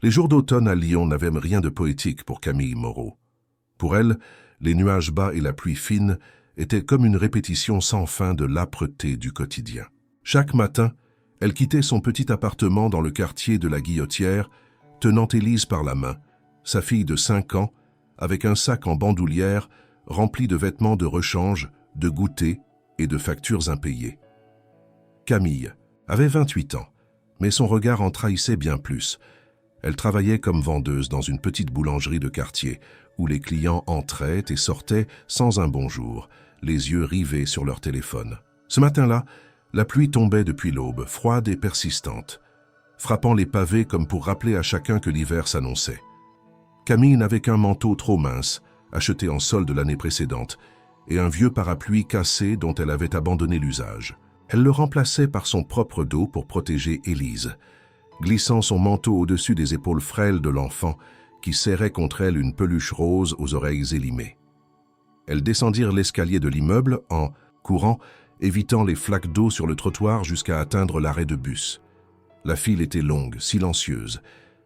Les jours d'automne à Lyon n'avaient rien de poétique pour Camille Moreau. Pour elle, les nuages bas et la pluie fine étaient comme une répétition sans fin de l'âpreté du quotidien. Chaque matin, elle quittait son petit appartement dans le quartier de la Guillotière, tenant Élise par la main, sa fille de 5 ans, avec un sac en bandoulière rempli de vêtements de rechange, de goûters et de factures impayées. Camille avait 28 ans, mais son regard en trahissait bien plus. Elle travaillait comme vendeuse dans une petite boulangerie de quartier, où les clients entraient et sortaient sans un bonjour, les yeux rivés sur leur téléphone. Ce matin-là, la pluie tombait depuis l'aube, froide et persistante, frappant les pavés comme pour rappeler à chacun que l'hiver s'annonçait. Camille n'avait qu'un manteau trop mince, acheté en solde l'année précédente, et un vieux parapluie cassé dont elle avait abandonné l'usage. Elle le remplaçait par son propre dos pour protéger Élise, glissant son manteau au-dessus des épaules frêles de l'enfant qui serrait contre elle une peluche rose aux oreilles élimées. Elles descendirent l'escalier de l'immeuble en courant, évitant les flaques d'eau sur le trottoir jusqu'à atteindre l'arrêt de bus. La file était longue, silencieuse,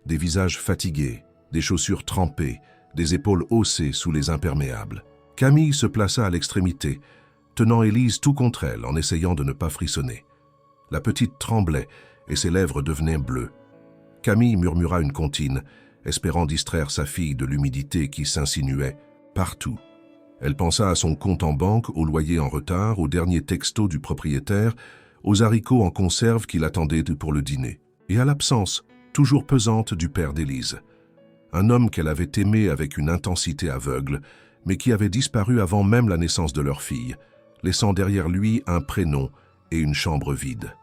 des visages fatigués, des chaussures trempées, des épaules haussées sous les imperméables. Camille se plaça à l'extrémité, tenant Élise tout contre elle en essayant de ne pas frissonner. La petite tremblait et ses lèvres devenaient bleues. Camille murmura une comptine, espérant distraire sa fille de l'humidité qui s'insinuait partout. Elle pensa à son compte en banque, au loyer en retard, au dernier texto du propriétaire, aux haricots en conserve qui l'attendaient pour le dîner, et à l'absence, toujours pesante, du père d'Élise. Un homme qu'elle avait aimé avec une intensité aveugle, mais qui avait disparu avant même la naissance de leur fille, laissant derrière lui un prénom et une chambre vide.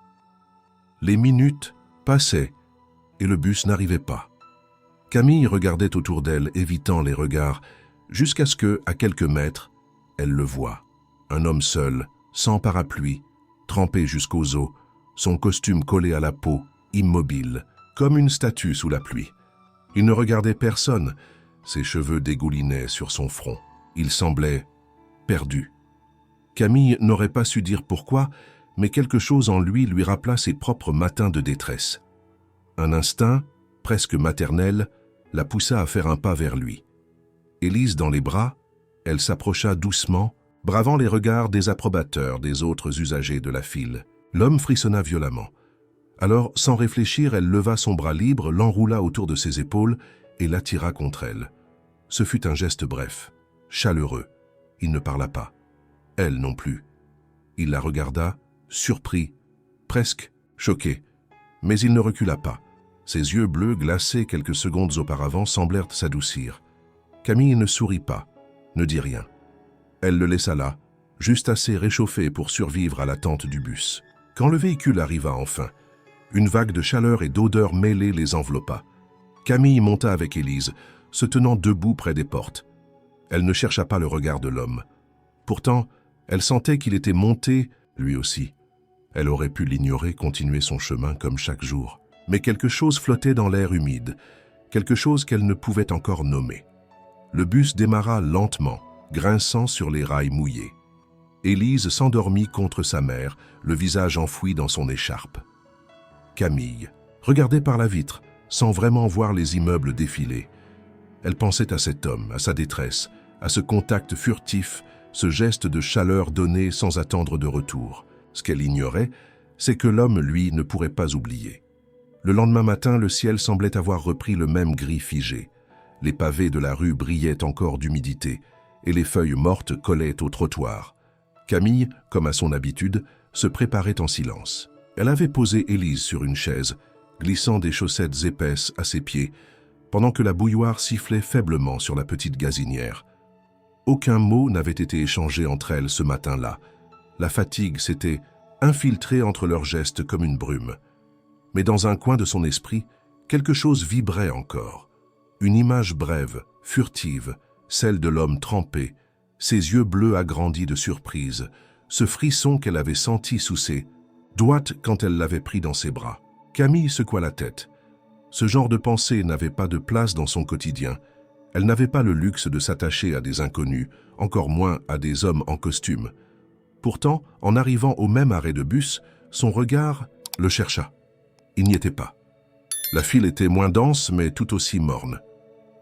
Les minutes passaient et le bus n'arrivait pas. Camille regardait autour d'elle, évitant les regards, jusqu'à ce que, à quelques mètres, elle le voie. Un homme seul, sans parapluie, trempé jusqu'aux os, son costume collé à la peau, immobile, comme une statue sous la pluie. Il ne regardait personne, ses cheveux dégoulinaient sur son front. Il semblait perdu. Camille n'aurait pas su dire pourquoi, mais quelque chose en lui rappela ses propres matins de détresse. Un instinct, presque maternel, la poussa à faire un pas vers lui. Élise dans les bras, elle s'approcha doucement, bravant les regards désapprobateurs des autres usagers de la file. L'homme frissonna violemment. Alors, sans réfléchir, elle leva son bras libre, l'enroula autour de ses épaules et l'attira contre elle. Ce fut un geste bref, chaleureux. Il ne parla pas. Elle non plus. Il la regarda, surpris, presque choqué. Mais il ne recula pas. Ses yeux bleus, glacés quelques secondes auparavant, semblèrent s'adoucir. Camille ne sourit pas, ne dit rien. Elle le laissa là, juste assez réchauffé pour survivre à l'attente du bus. Quand le véhicule arriva enfin, une vague de chaleur et d'odeur mêlée les enveloppa. Camille monta avec Élise, se tenant debout près des portes. Elle ne chercha pas le regard de l'homme. Pourtant, elle sentait qu'il était monté, lui aussi. Elle aurait pu l'ignorer, continuer son chemin comme chaque jour. Mais quelque chose flottait dans l'air humide, quelque chose qu'elle ne pouvait encore nommer. Le bus démarra lentement, grinçant sur les rails mouillés. Élise s'endormit contre sa mère, le visage enfoui dans son écharpe. Camille regardait par la vitre, sans vraiment voir les immeubles défiler. Elle pensait à cet homme, à sa détresse, à ce contact furtif, ce geste de chaleur donné sans attendre de retour. Ce qu'elle ignorait, c'est que l'homme, lui, ne pourrait pas oublier. Le lendemain matin, le ciel semblait avoir repris le même gris figé. Les pavés de la rue brillaient encore d'humidité, et les feuilles mortes collaient au trottoir. Camille, comme à son habitude, se préparait en silence. Elle avait posé Élise sur une chaise, glissant des chaussettes épaisses à ses pieds, pendant que la bouilloire sifflait faiblement sur la petite gazinière. Aucun mot n'avait été échangé entre elles ce matin-là. La fatigue s'était infiltrée entre leurs gestes comme une brume. Mais dans un coin de son esprit, quelque chose vibrait encore. Une image brève, furtive, celle de l'homme trempé, ses yeux bleus agrandis de surprise, ce frisson qu'elle avait senti sous ses doigts quand elle l'avait pris dans ses bras. Camille secoua la tête. Ce genre de pensée n'avait pas de place dans son quotidien. Elle n'avait pas le luxe de s'attacher à des inconnus, encore moins à des hommes en costume. Pourtant, en arrivant au même arrêt de bus, son regard le chercha. Il n'y était pas. La file était moins dense, mais tout aussi morne.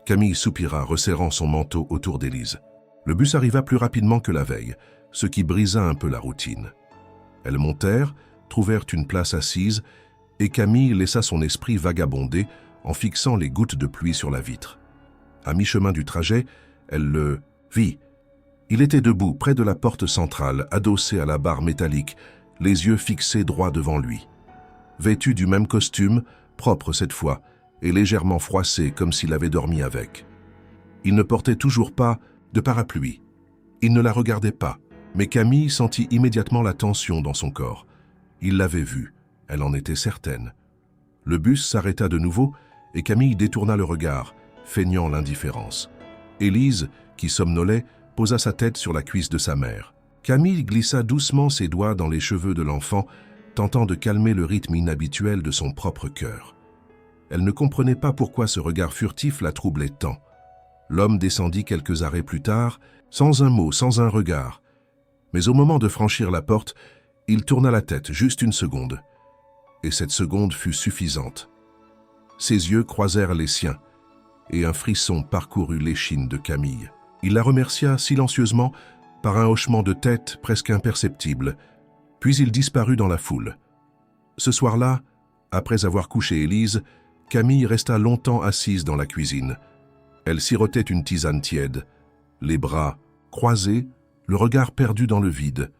Camille soupira, resserrant son manteau autour d'Élise. Le bus arriva plus rapidement que la veille, ce qui brisa un peu la routine. Elles montèrent, trouvèrent une place assise, et Camille laissa son esprit vagabonder en fixant les gouttes de pluie sur la vitre. À mi-chemin du trajet, elle le vit. Il était debout, près de la porte centrale, adossé à la barre métallique, les yeux fixés droit devant lui. Vêtu du même costume, propre cette fois, et légèrement froissé comme s'il avait dormi avec. Il ne portait toujours pas de parapluie. Il ne la regardait pas, mais Camille sentit immédiatement la tension dans son corps. Il l'avait vue, elle en était certaine. Le bus s'arrêta de nouveau et Camille détourna le regard, feignant l'indifférence. Élise, qui somnolait, posa sa tête sur la cuisse de sa mère. Camille glissa doucement ses doigts dans les cheveux de l'enfant, tentant de calmer le rythme inhabituel de son propre cœur. Elle ne comprenait pas pourquoi ce regard furtif la troublait tant. L'homme descendit quelques arrêts plus tard, sans un mot, sans un regard. Mais au moment de franchir la porte, il tourna la tête, juste une seconde. Et cette seconde fut suffisante. Ses yeux croisèrent les siens, et un frisson parcourut l'échine de Camille. Il la remercia silencieusement par un hochement de tête presque imperceptible, puis il disparut dans la foule. Ce soir-là, après avoir couché Élise, Camille resta longtemps assise dans la cuisine. Elle sirotait une tisane tiède, les bras croisés, le regard perdu dans le vide.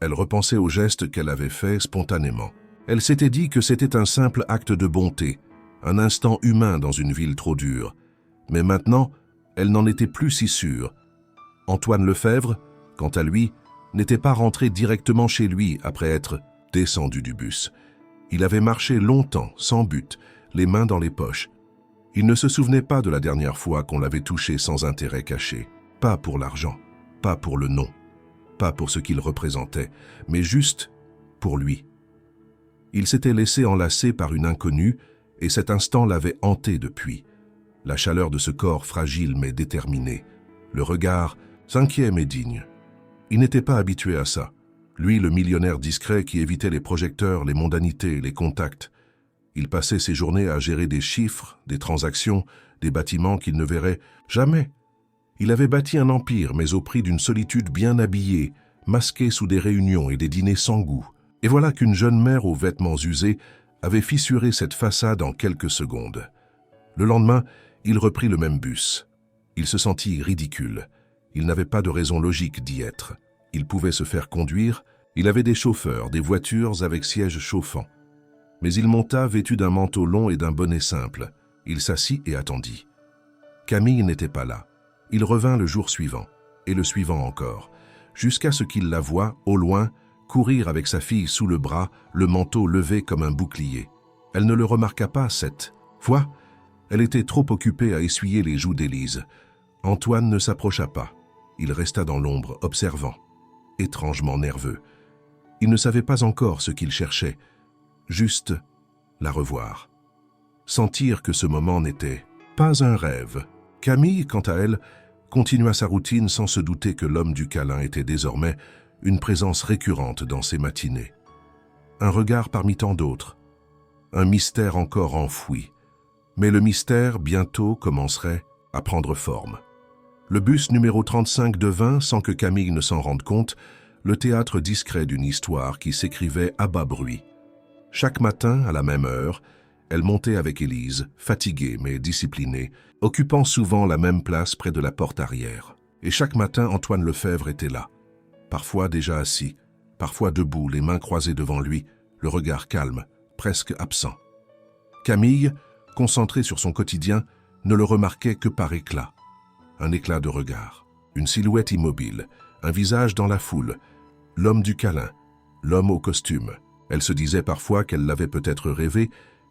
Elle repensait au geste qu'elle avait fait spontanément. Elle s'était dit que c'était un simple acte de bonté, un instant humain dans une ville trop dure. Mais maintenant, elle n'en était plus si sûre. Antoine Lefebvre, quant à lui, n'était pas rentré directement chez lui après être descendu du bus. Il avait marché longtemps, sans but, les mains dans les poches. Il ne se souvenait pas de la dernière fois qu'on l'avait touché sans intérêt caché. Pas pour l'argent, pas pour le nom, pas pour ce qu'il représentait, mais juste pour lui. Il s'était laissé enlacer par une inconnue et cet instant l'avait hanté depuis. La chaleur de ce corps fragile mais déterminé, le regard inquiet mais digne. Il n'était pas habitué à ça. Lui, le millionnaire discret qui évitait les projecteurs, les mondanités, les contacts. Il passait ses journées à gérer des chiffres, des transactions, des bâtiments qu'il ne verrait jamais. Il avait bâti un empire, mais au prix d'une solitude bien habillée, masquée sous des réunions et des dîners sans goût. Et voilà qu'une jeune mère aux vêtements usés avait fissuré cette façade en quelques secondes. Le lendemain, il reprit le même bus. Il se sentit ridicule. Il n'avait pas de raison logique d'y être. Il pouvait se faire conduire, il avait des chauffeurs, des voitures avec sièges chauffants. Mais il monta vêtu d'un manteau long et d'un bonnet simple. Il s'assit et attendit. Camille n'était pas là. Il revint le jour suivant, et le suivant encore, jusqu'à ce qu'il la voie, au loin, courir avec sa fille sous le bras, le manteau levé comme un bouclier. Elle ne le remarqua pas cette fois. Elle était trop occupée à essuyer les joues d'Élise. Antoine ne s'approcha pas. Il resta dans l'ombre, observant, étrangement nerveux. Il ne savait pas encore ce qu'il cherchait, juste la revoir. Sentir que ce moment n'était pas un rêve. Camille, quant à elle, continua sa routine sans se douter que l'homme du câlin était désormais une présence récurrente dans ses matinées. Un regard parmi tant d'autres, un mystère encore enfoui. Mais le mystère, bientôt, commencerait à prendre forme. Le bus numéro 35 devint, sans que Camille ne s'en rende compte, le théâtre discret d'une histoire qui s'écrivait à bas bruit. Chaque matin, à la même heure, elle montait avec Élise, fatiguée mais disciplinée, occupant souvent la même place près de la porte arrière. Et chaque matin, Antoine Lefebvre était là, parfois déjà assis, parfois debout, les mains croisées devant lui, le regard calme, presque absent. Camille, concentrée sur son quotidien, ne le remarquait que par éclat. Un éclat de regard, une silhouette immobile, un visage dans la foule, l'homme du câlin, l'homme au costume. Elle se disait parfois qu'elle l'avait peut-être rêvé,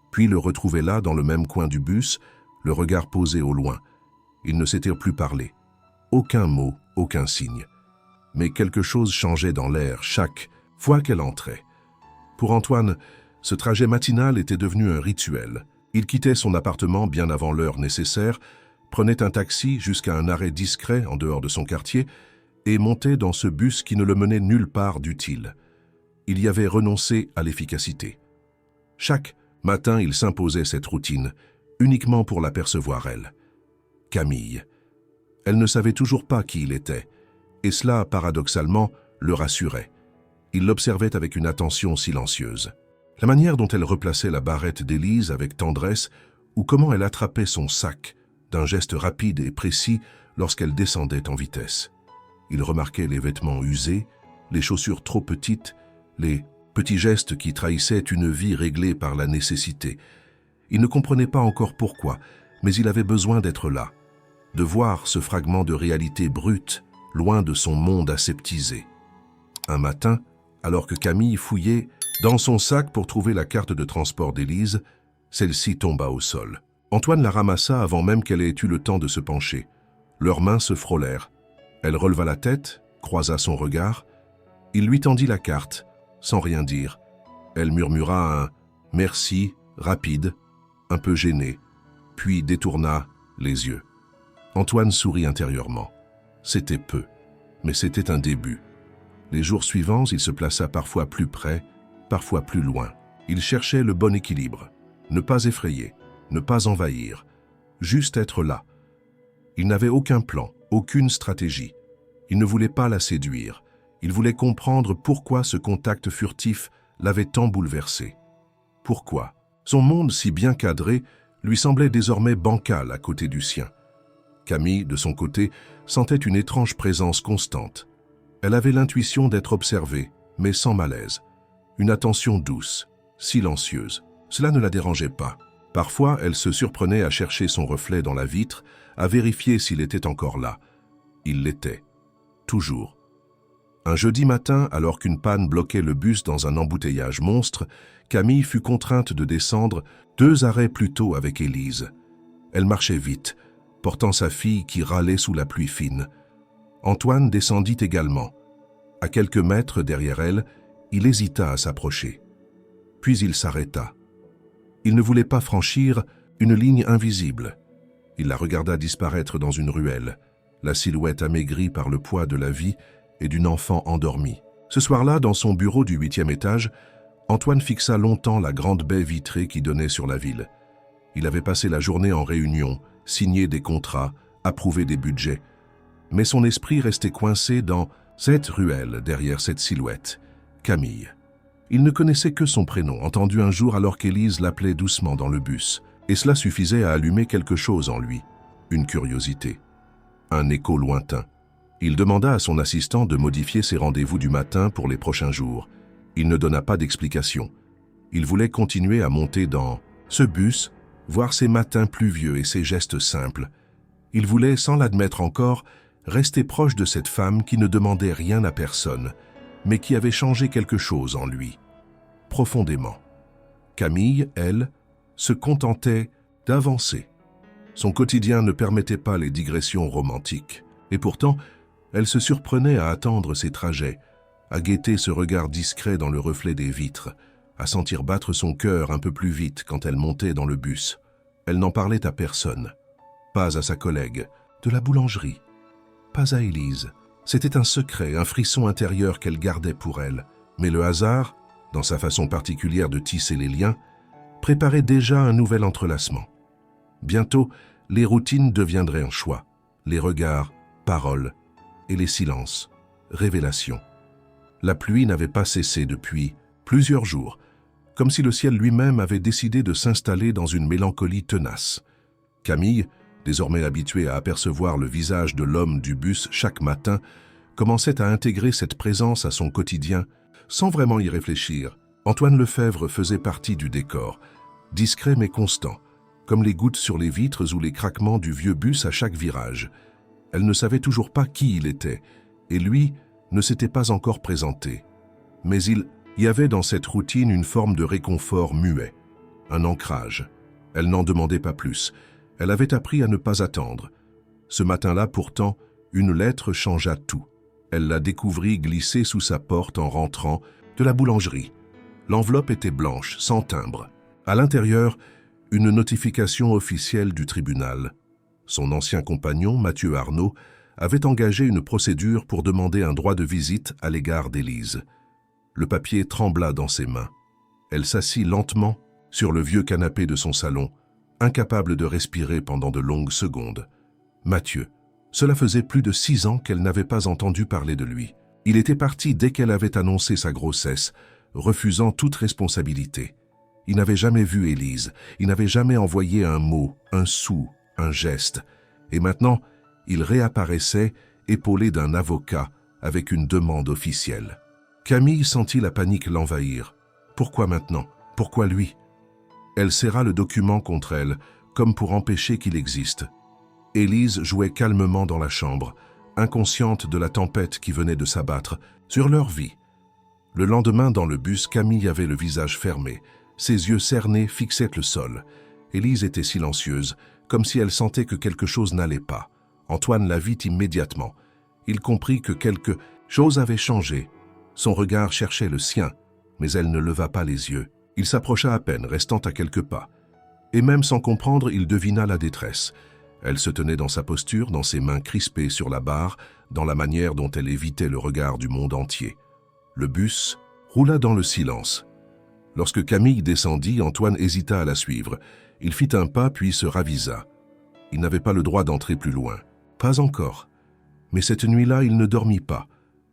puis le retrouvait là dans le même coin du bus, le regard posé au loin. Ils ne s'étaient plus parlé. Aucun mot, aucun signe. Mais quelque chose changeait dans l'air chaque fois qu'elle entrait. Pour Antoine, ce trajet matinal était devenu un rituel. Il quittait son appartement bien avant l'heure nécessaire, prenait un taxi jusqu'à un arrêt discret en dehors de son quartier et montait dans ce bus qui ne le menait nulle part d'utile. Il y avait renoncé à l'efficacité. Chaque Matin, il s'imposait cette routine, uniquement pour l'apercevoir elle. Camille. Elle ne savait toujours pas qui il était, et cela, paradoxalement, le rassurait. Il l'observait avec une attention silencieuse. La manière dont elle replaçait la barrette d'Élise avec tendresse, ou comment elle attrapait son sac, d'un geste rapide et précis lorsqu'elle descendait en vitesse. Il remarquait les vêtements usés, les chaussures trop petites, les petits gestes qui trahissaient une vie réglée par la nécessité. Il ne comprenait pas encore pourquoi, mais il avait besoin d'être là, de voir ce fragment de réalité brute, loin de son monde aseptisé. Un matin, alors que Camille fouillait dans son sac pour trouver la carte de transport d'Élise, celle-ci tomba au sol. Antoine la ramassa avant même qu'elle ait eu le temps de se pencher. Leurs mains se frôlèrent. Elle releva la tête, croisa son regard. Il lui tendit la carte, sans rien dire. Elle murmura un « merci » rapide, un peu gêné, puis détourna les yeux. Antoine sourit intérieurement. C'était peu, mais c'était un début. Les jours suivants, il se plaça parfois plus près, parfois plus loin. Il cherchait le bon équilibre. Ne pas effrayer, ne pas envahir, juste être là. Il n'avait aucun plan, aucune stratégie. Il ne voulait pas la séduire. Il voulait comprendre pourquoi ce contact furtif l'avait tant bouleversé. Pourquoi son monde si bien cadré lui semblait désormais bancal à côté du sien. Camille, de son côté, sentait une étrange présence constante. Elle avait l'intuition d'être observée, mais sans malaise. Une attention douce, silencieuse. Cela ne la dérangeait pas. Parfois, elle se surprenait à chercher son reflet dans la vitre, à vérifier s'il était encore là. Il l'était. Toujours. Un jeudi matin, alors qu'une panne bloquait le bus dans un embouteillage monstre, Camille fut contrainte de descendre 2 arrêts plus tôt avec Élise. Elle marchait vite, portant sa fille qui râlait sous la pluie fine. Antoine descendit également. À quelques mètres derrière elle, il hésita à s'approcher. Puis il s'arrêta. Il ne voulait pas franchir une ligne invisible. Il la regarda disparaître dans une ruelle, la silhouette amaigrie par le poids de la vie et d'une enfant endormie. Ce soir-là, dans son bureau du 8e étage, Antoine fixa longtemps la grande baie vitrée qui donnait sur la ville. Il avait passé la journée en réunion, signé des contrats, approuvé des budgets. Mais son esprit restait coincé dans cette ruelle derrière cette silhouette, Camille. Il ne connaissait que son prénom, entendu un jour alors qu'Élise l'appelait doucement dans le bus. Et cela suffisait à allumer quelque chose en lui, une curiosité, un écho lointain. Il demanda à son assistant de modifier ses rendez-vous du matin pour les prochains jours. Il ne donna pas d'explication. Il voulait continuer à monter dans ce bus, voir ses matins pluvieux et ses gestes simples. Il voulait, sans l'admettre encore, rester proche de cette femme qui ne demandait rien à personne, mais qui avait changé quelque chose en lui, profondément. Camille, elle, se contentait d'avancer. Son quotidien ne permettait pas les digressions romantiques, et pourtant, elle se surprenait à attendre ses trajets, à guetter ce regard discret dans le reflet des vitres, à sentir battre son cœur un peu plus vite quand elle montait dans le bus. Elle n'en parlait à personne, pas à sa collègue, de la boulangerie, pas à Élise. C'était un secret, un frisson intérieur qu'elle gardait pour elle. Mais le hasard, dans sa façon particulière de tisser les liens, préparait déjà un nouvel entrelacement. Bientôt, les routines deviendraient un choix, les regards, paroles, et les silences, révélations. La pluie n'avait pas cessé depuis plusieurs jours, comme si le ciel lui-même avait décidé de s'installer dans une mélancolie tenace. Camille, désormais habituée à apercevoir le visage de l'homme du bus chaque matin, commençait à intégrer cette présence à son quotidien sans vraiment y réfléchir. Antoine Lefebvre faisait partie du décor, discret mais constant, comme les gouttes sur les vitres ou les craquements du vieux bus à chaque virage. Elle ne savait toujours pas qui il était, et lui ne s'était pas encore présenté. Mais il y avait dans cette routine une forme de réconfort muet, un ancrage. Elle n'en demandait pas plus. Elle avait appris à ne pas attendre. Ce matin-là, pourtant, une lettre changea tout. Elle la découvrit glissée sous sa porte en rentrant de la boulangerie. L'enveloppe était blanche, sans timbre. À l'intérieur, une notification officielle du tribunal. Son ancien compagnon, Mathieu Arnaud, avait engagé une procédure pour demander un droit de visite à l'égard d'Élise. Le papier trembla dans ses mains. Elle s'assit lentement sur le vieux canapé de son salon, incapable de respirer pendant de longues secondes. Mathieu. Cela faisait plus de 6 ans qu'elle n'avait pas entendu parler de lui. Il était parti dès qu'elle avait annoncé sa grossesse, refusant toute responsabilité. Il n'avait jamais vu Élise, il n'avait jamais envoyé un mot, un sou, un geste. Et maintenant, il réapparaissait, épaulé d'un avocat, avec une demande officielle. Camille sentit la panique l'envahir. Pourquoi maintenant? Pourquoi lui? Elle serra le document contre elle, comme pour empêcher qu'il existe. Élise jouait calmement dans la chambre, inconsciente de la tempête qui venait de s'abattre sur leur vie. Le lendemain, dans le bus, Camille avait le visage fermé. Ses yeux cernés fixaient le sol. Élise était silencieuse, comme si elle sentait que quelque chose n'allait pas. Antoine la vit immédiatement. Il comprit que quelque chose avait changé. Son regard cherchait le sien, mais elle ne leva pas les yeux. Il s'approcha à peine, restant à quelques pas. Et même sans comprendre, il devina la détresse. Elle se tenait dans sa posture, dans ses mains crispées sur la barre, dans la manière dont elle évitait le regard du monde entier. Le bus roula dans le silence. Lorsque Camille descendit, Antoine hésita à la suivre. Il fit un pas puis se ravisa. Il n'avait pas le droit d'entrer plus loin. Pas encore. Mais cette nuit-là, il ne dormit pas.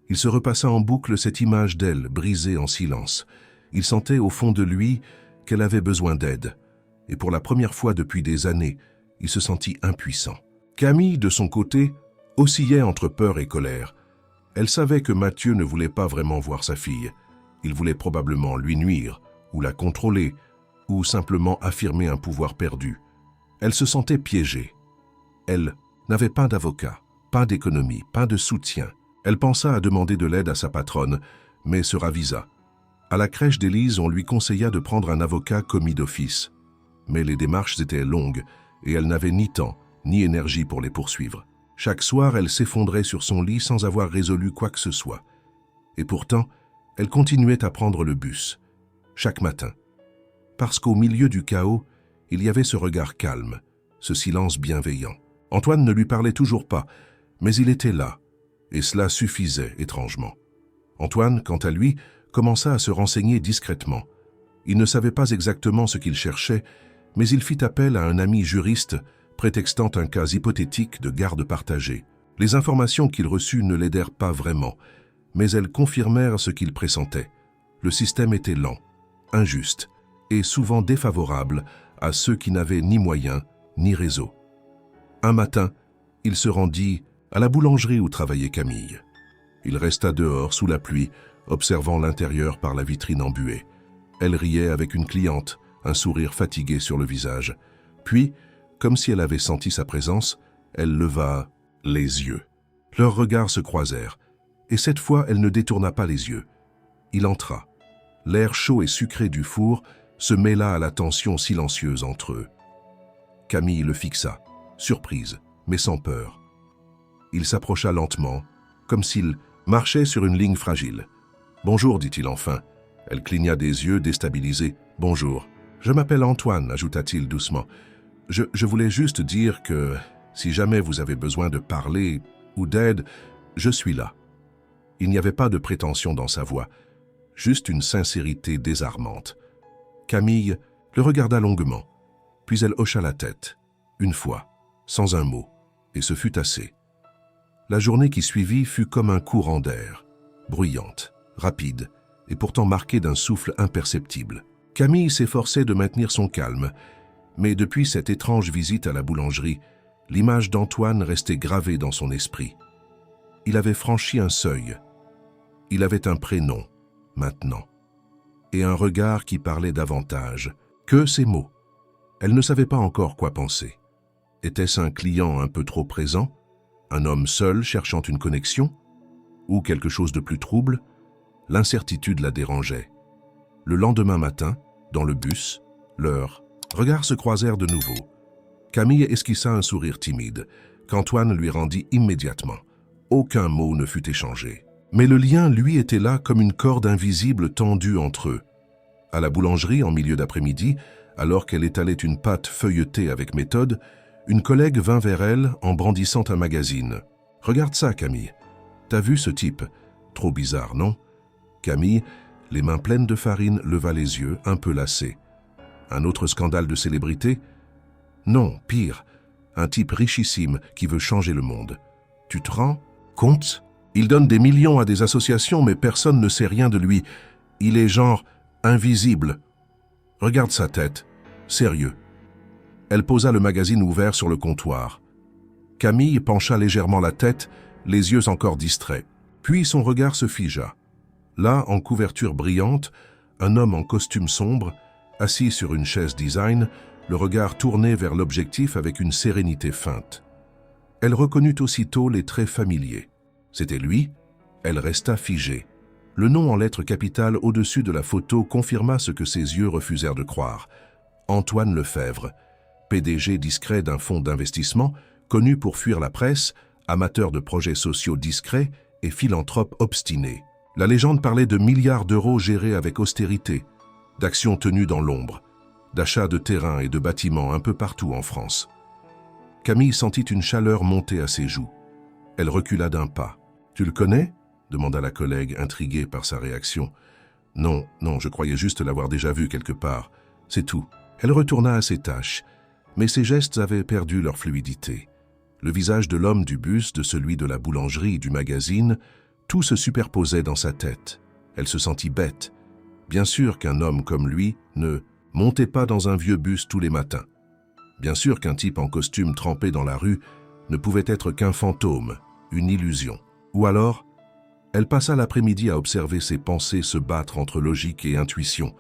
Il se repassa en boucle cette image d'elle, brisée en silence. Il sentait au fond de lui qu'elle avait besoin d'aide. Et pour la première fois depuis des années, il se sentit impuissant. Camille, de son côté, oscillait entre peur et colère. Elle savait que Mathieu ne voulait pas vraiment voir sa fille. Il voulait probablement lui nuire, ou la contrôler, ou simplement affirmer un pouvoir perdu. Elle se sentait piégée. Elle n'avait pas d'avocat, pas d'économie, pas de soutien. Elle pensa à demander de l'aide à sa patronne, mais se ravisa. À la crèche d'Élise, on lui conseilla de prendre un avocat commis d'office. Mais les démarches étaient longues, et elle n'avait ni temps, ni énergie pour les poursuivre. Chaque soir, elle s'effondrait sur son lit sans avoir résolu quoi que ce soit. Et pourtant, elle continuait à prendre le bus, chaque matin. Parce qu'au milieu du chaos, il y avait ce regard calme, ce silence bienveillant. Antoine ne lui parlait toujours pas, mais il était là, et cela suffisait étrangement. Antoine, quant à lui, commença à se renseigner discrètement. Il ne savait pas exactement ce qu'il cherchait, mais il fit appel à un ami juriste, prétextant un cas hypothétique de garde partagée. Les informations qu'il reçut ne l'aidèrent pas vraiment, mais elles confirmèrent ce qu'il pressentait. Le système était lent, injuste et souvent défavorable à ceux qui n'avaient ni moyens ni réseau. Un matin, il se rendit à la boulangerie où travaillait Camille. Il resta dehors sous la pluie, observant l'intérieur par la vitrine embuée. Elle riait avec une cliente, un sourire fatigué sur le visage. Puis, comme si elle avait senti sa présence, elle leva les yeux. Leurs regards se croisèrent, et cette fois elle ne détourna pas les yeux. Il entra. L'air chaud et sucré du four se mêla à la tension silencieuse entre eux. Camille le fixa, surprise, mais sans peur. Il s'approcha lentement, comme s'il marchait sur une ligne fragile. « Bonjour, dit-il enfin. » Elle cligna des yeux, déstabilisée. « Bonjour. Je m'appelle Antoine, ajouta-t-il doucement. Je voulais juste dire que, si jamais vous avez besoin de parler ou d'aide, je suis là. » Il n'y avait pas de prétention dans sa voix, juste une sincérité désarmante. Camille le regarda longuement, puis elle hocha la tête, une fois, sans un mot, et ce fut assez. La journée qui suivit fut comme un courant d'air, bruyante, rapide, et pourtant marquée d'un souffle imperceptible. Camille s'efforçait de maintenir son calme, mais depuis cette étrange visite à la boulangerie, l'image d'Antoine restait gravée dans son esprit. Il avait franchi un seuil. Il avait un prénom, maintenant, et un regard qui parlait davantage que ces mots. Elle ne savait pas encore quoi penser. Était-ce un client un peu trop présent, un homme seul cherchant une connexion, ou quelque chose de plus trouble? L'incertitude la dérangeait. Le lendemain matin, dans le bus, leurs regards se croisèrent de nouveau. Camille esquissa un sourire timide, qu'Antoine lui rendit immédiatement. Aucun mot ne fut échangé. Mais le lien, lui, était là comme une corde invisible tendue entre eux. À la boulangerie, en milieu d'après-midi, alors qu'elle étalait une pâte feuilletée avec méthode, une collègue vint vers elle en brandissant un magazine. « Regarde ça, Camille. T'as vu ce type? Trop bizarre, non ?» Camille, les mains pleines de farine, leva les yeux, un peu lassée. Un autre scandale de célébrité? Non, pire, un type richissime qui veut changer le monde. Tu te rends compte? Il donne des millions à des associations, mais personne ne sait rien de lui. Il est genre invisible. Regarde sa tête. Sérieux. Elle posa le magazine ouvert sur le comptoir. Camille pencha légèrement la tête, les yeux encore distraits. Puis son regard se figea. Là, en couverture brillante, un homme en costume sombre, assis sur une chaise design, le regard tourné vers l'objectif avec une sérénité feinte. Elle reconnut aussitôt les traits familiers. C'était lui. Elle resta figée. Le nom en lettres capitales au-dessus de la photo confirma ce que ses yeux refusèrent de croire. Antoine Lefèvre, PDG discret d'un fonds d'investissement, connu pour fuir la presse, amateur de projets sociaux discrets et philanthrope obstiné. La légende parlait de milliards d'euros gérés avec austérité, d'actions tenues dans l'ombre, d'achats de terrains et de bâtiments un peu partout en France. Camille sentit une chaleur monter à ses joues. Elle recula d'un pas. « Tu le connais ?» demanda la collègue, intriguée par sa réaction. « Non, je croyais juste l'avoir déjà vu quelque part. C'est tout. » Elle retourna à ses tâches, mais ses gestes avaient perdu leur fluidité. Le visage de l'homme du bus, de celui de la boulangerie, du magazine, tout se superposait dans sa tête. Elle se sentit bête. Bien sûr qu'un homme comme lui ne montait pas dans un vieux bus tous les matins. Bien sûr qu'un type en costume trempé dans la rue ne pouvait être qu'un fantôme, une illusion. Ou alors, elle passa l'après-midi à observer ses pensées se battre entre logique et intuition.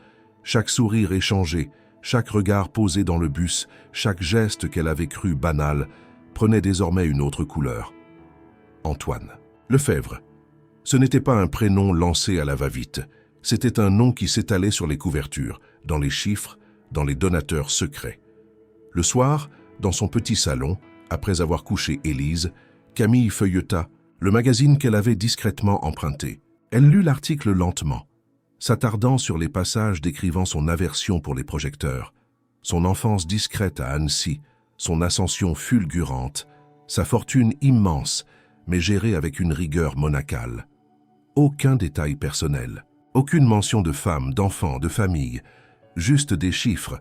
Chaque sourire échangé, chaque regard posé dans le bus, chaque geste qu'elle avait cru banal, prenait désormais une autre couleur. Antoine Lefèvre. Ce n'était pas un prénom lancé à la va-vite. C'était un nom qui s'étalait sur les couvertures, dans les chiffres, dans les donateurs secrets. Le soir, dans son petit salon, après avoir couché Élise, Camille feuilleta le magazine qu'elle avait discrètement emprunté. Elle lut l'article lentement, s'attardant sur les passages décrivant son aversion pour les projecteurs, son enfance discrète à Annecy, son ascension fulgurante, sa fortune immense, mais gérée avec une rigueur monacale. Aucun détail personnel, aucune mention de femme, d'enfant, de famille, juste des chiffres,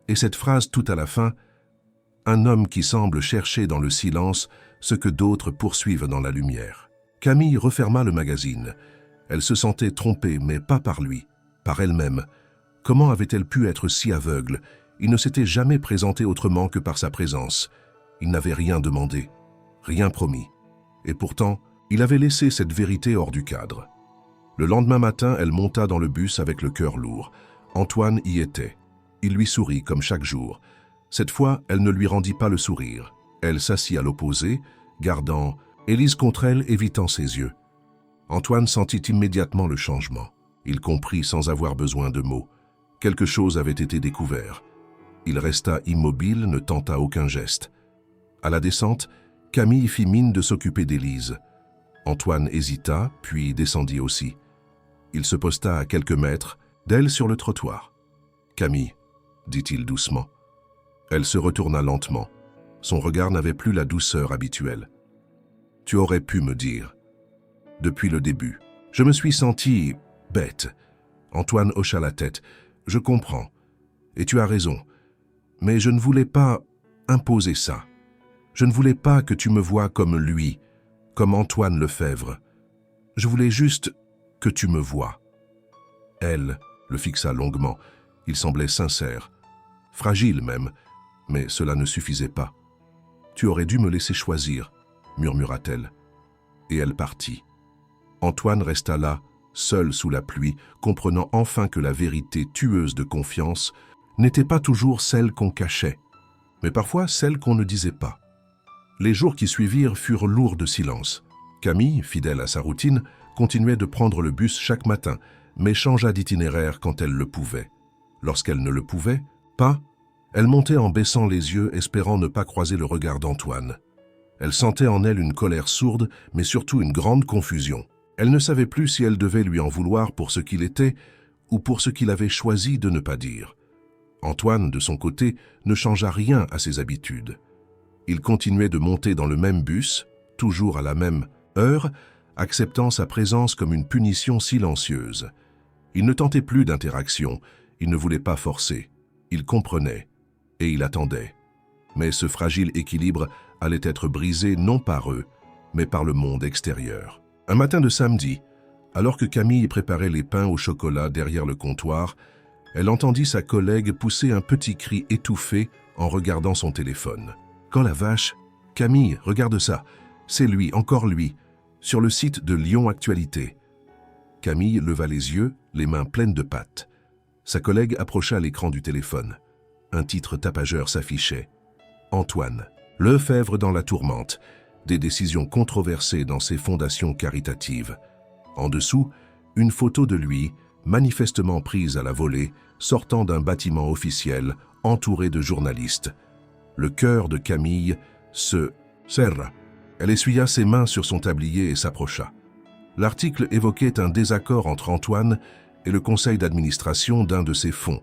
et cette phrase tout à la fin, « Un homme qui semble chercher dans le silence ce que d'autres poursuivent dans la lumière. » Camille referma le magazine. Elle se sentait trompée, mais pas par lui, par elle-même. Comment avait-elle pu être si aveugle? Il ne s'était jamais présenté autrement que par sa présence. Il n'avait rien demandé, rien promis. Et pourtant, il avait laissé cette vérité hors du cadre. Le lendemain matin, elle monta dans le bus avec le cœur lourd. Antoine y était. Il lui sourit comme chaque jour. Cette fois, elle ne lui rendit pas le sourire. Elle s'assit à l'opposé, gardant Élise contre elle, évitant ses yeux. Antoine sentit immédiatement le changement. Il comprit sans avoir besoin de mots. Quelque chose avait été découvert. Il resta immobile, ne tenta aucun geste. À la descente, Camille fit mine de s'occuper d'Élise. Antoine hésita, puis descendit aussi. Il se posta à quelques mètres d'elle sur le trottoir. « Camille », dit-il doucement. Elle se retourna lentement. Son regard n'avait plus la douceur habituelle. « Tu aurais pu me dire. » Depuis le début. Je me suis senti bête. Antoine hocha la tête. « Je comprends. Et tu as raison. Mais je ne voulais pas imposer ça. Je ne voulais pas que tu me vois comme lui, comme Antoine Lefèvre. Je voulais juste que tu me vois. » Elle le fixa longuement. Il semblait sincère, fragile même, mais cela ne suffisait pas. « Tu aurais dû me laisser choisir, » murmura-t-elle. Et elle partit. Antoine resta là, seul sous la pluie, comprenant enfin que la vérité tueuse de confiance n'était pas toujours celle qu'on cachait, mais parfois celle qu'on ne disait pas. Les jours qui suivirent furent lourds de silence. Camille, fidèle à sa routine, continuait de prendre le bus chaque matin, mais changea d'itinéraire quand elle le pouvait. Lorsqu'elle ne le pouvait pas, elle montait en baissant les yeux, espérant ne pas croiser le regard d'Antoine. Elle sentait en elle une colère sourde, mais surtout une grande confusion. Elle ne savait plus si elle devait lui en vouloir pour ce qu'il était ou pour ce qu'il avait choisi de ne pas dire. Antoine, de son côté, ne changea rien à ses habitudes. Il continuait de monter dans le même bus, toujours à la même heure, acceptant sa présence comme une punition silencieuse. Il ne tentait plus d'interaction, il ne voulait pas forcer. Il comprenait, et il attendait. Mais ce fragile équilibre allait être brisé non par eux, mais par le monde extérieur. Un matin de samedi, alors que Camille préparait les pains au chocolat derrière le comptoir, elle entendit sa collègue pousser un petit cri étouffé en regardant son téléphone. « Quand la vache, Camille, regarde ça, c'est lui, encore lui, sur le site de Lyon Actualité. » Camille leva les yeux, les mains pleines de pâtes. Sa collègue approcha l'écran du téléphone. Un titre tapageur s'affichait. Antoine, Lefebvre dans la tourmente, des décisions controversées dans ses fondations caritatives. En dessous, une photo de lui, manifestement prise à la volée, sortant d'un bâtiment officiel, entouré de journalistes. Le cœur de Camille se serra. Elle essuya ses mains sur son tablier et s'approcha. L'article évoquait un désaccord entre Antoine et le conseil d'administration d'un de ses fonds.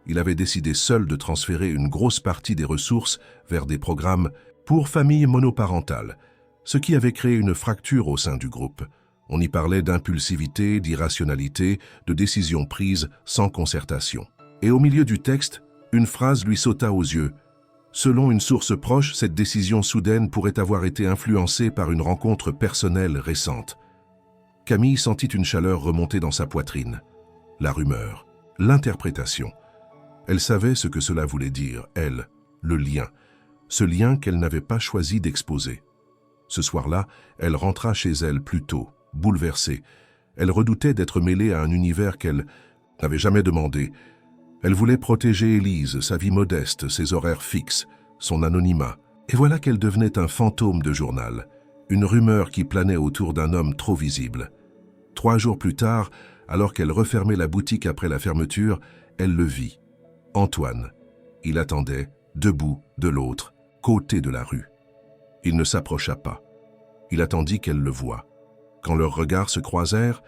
Il avait décidé seul de transférer une grosse partie des ressources vers des programmes pour familles monoparentales, ce qui avait créé une fracture au sein du groupe. On y parlait d'impulsivité, d'irrationalité, de décisions prises sans concertation. Et au milieu du texte, une phrase lui sauta aux yeux. Selon une source proche, cette décision soudaine pourrait avoir été influencée par une rencontre personnelle récente. Camille sentit une chaleur remonter dans sa poitrine. La rumeur, l'interprétation. Elle savait ce que cela voulait dire, elle, le lien. Ce lien qu'elle n'avait pas choisi d'exposer. Ce soir-là, elle rentra chez elle plus tôt, bouleversée. Elle redoutait d'être mêlée à un univers qu'elle n'avait jamais demandé. Elle voulait protéger Élise, sa vie modeste, ses horaires fixes, son anonymat. Et voilà qu'elle devenait un fantôme de journal, une rumeur qui planait autour d'un homme trop visible. 3 jours plus tard, alors qu'elle refermait la boutique après la fermeture, elle le vit. Antoine. Il attendait, debout, de l'autre, côté de la rue. Il ne s'approcha pas. Il attendit qu'elle le voie. Quand leurs regards se croisèrent,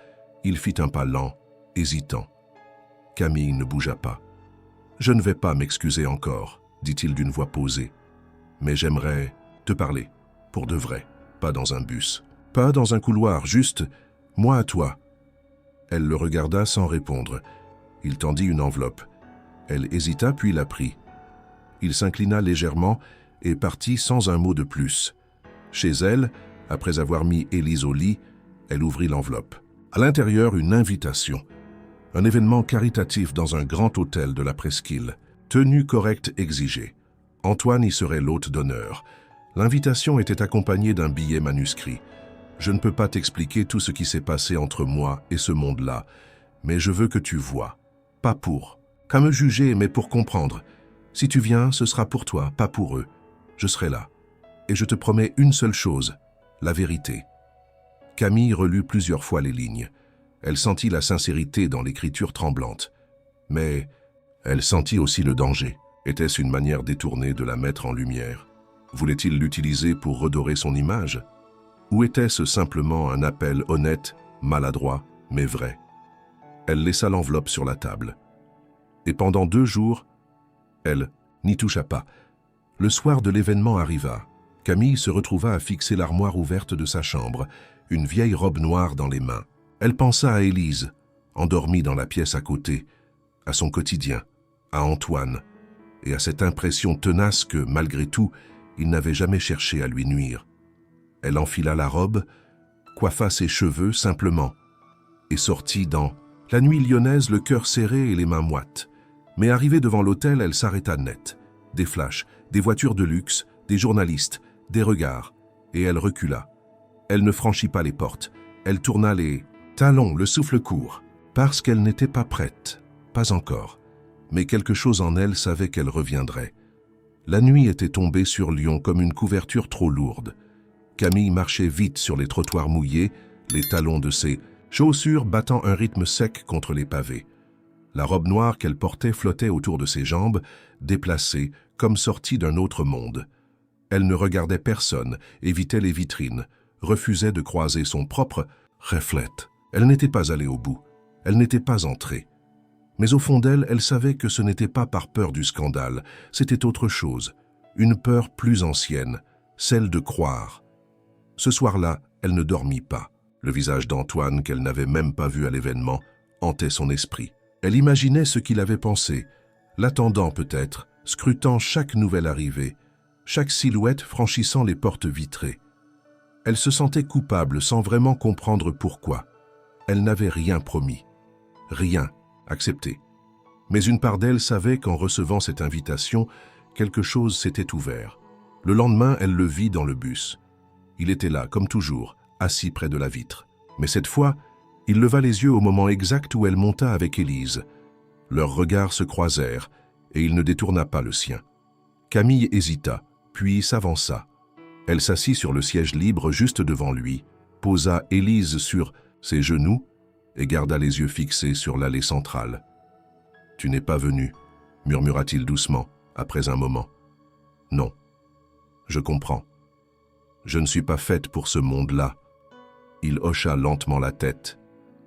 il fit un pas lent, hésitant. Camille ne bougea pas. « Je ne vais pas m'excuser encore, » dit-il d'une voix posée. « Mais j'aimerais te parler, pour de vrai, pas dans un bus, pas dans un couloir, juste moi à toi. » Elle le regarda sans répondre. Il tendit une enveloppe. Elle hésita puis la prit. Il s'inclina légèrement et partit sans un mot de plus. Chez elle, après avoir mis Élise au lit, elle ouvrit l'enveloppe. À l'intérieur, une invitation. Un événement caritatif dans un grand hôtel de la Presqu'île. Tenue correcte exigée. Antoine y serait l'hôte d'honneur. L'invitation était accompagnée d'un billet manuscrit. « Je ne peux pas t'expliquer tout ce qui s'est passé entre moi et ce monde-là, mais je veux que tu vois. Pas pour. Qu'à me juger, mais pour comprendre. Si tu viens, ce sera pour toi, pas pour eux. Je serai là. Et je te promets une seule chose, la vérité. » Camille relut plusieurs fois les lignes. Elle sentit la sincérité dans l'écriture tremblante. Mais elle sentit aussi le danger. Était-ce une manière détournée de la mettre en lumière? Voulait-il l'utiliser pour redorer son image? Ou était-ce simplement un appel honnête, maladroit, mais vrai? Elle laissa l'enveloppe sur la table. Et pendant 2 jours, elle n'y toucha pas. Le soir de l'événement arriva. Camille se retrouva à fixer l'armoire ouverte de sa chambre, une vieille robe noire dans les mains. Elle pensa à Élise, endormie dans la pièce à côté, à son quotidien, à Antoine, et à cette impression tenace que, malgré tout, il n'avait jamais cherché à lui nuire. Elle enfila la robe, coiffa ses cheveux simplement, et sortit dans la nuit lyonnaise, le cœur serré et les mains moites. Mais arrivée devant l'hôtel, elle s'arrêta net. Des flashs, des voitures de luxe, des journalistes, des regards, et elle recula. Elle ne franchit pas les portes. Elle tourna les talons, le souffle court, parce qu'elle n'était pas prête, pas encore. Mais quelque chose en elle savait qu'elle reviendrait. La nuit était tombée sur Lyon comme une couverture trop lourde. Camille marchait vite sur les trottoirs mouillés, les talons de ses chaussures battant un rythme sec contre les pavés. La robe noire qu'elle portait flottait autour de ses jambes, déplacée, comme sortie d'un autre monde. Elle ne regardait personne, évitait les vitrines, refusait de croiser son propre reflet. Elle n'était pas allée au bout, elle n'était pas entrée. Mais au fond d'elle, elle savait que ce n'était pas par peur du scandale, c'était autre chose, une peur plus ancienne, celle de croire. Ce soir-là, elle ne dormit pas. Le visage d'Antoine, qu'elle n'avait même pas vu à l'événement, hantait son esprit. Elle imaginait ce qu'il avait pensé, l'attendant peut-être, scrutant chaque nouvelle arrivée, chaque silhouette franchissant les portes vitrées. Elle se sentait coupable sans vraiment comprendre pourquoi. Elle n'avait rien promis, rien accepté. Mais une part d'elle savait qu'en recevant cette invitation, quelque chose s'était ouvert. Le lendemain, elle le vit dans le bus. Il était là, comme toujours, assis près de la vitre. Mais cette fois, il leva les yeux au moment exact où elle monta avec Élise. Leurs regards se croisèrent, et il ne détourna pas le sien. Camille hésita, puis s'avança. Elle s'assit sur le siège libre juste devant lui, posa Élise sur ses genoux et garda les yeux fixés sur l'allée centrale. « Tu n'es pas venu, murmura-t-il doucement, après un moment. « Non, je comprends. Je ne suis pas faite pour ce monde-là. » Il hocha lentement la tête.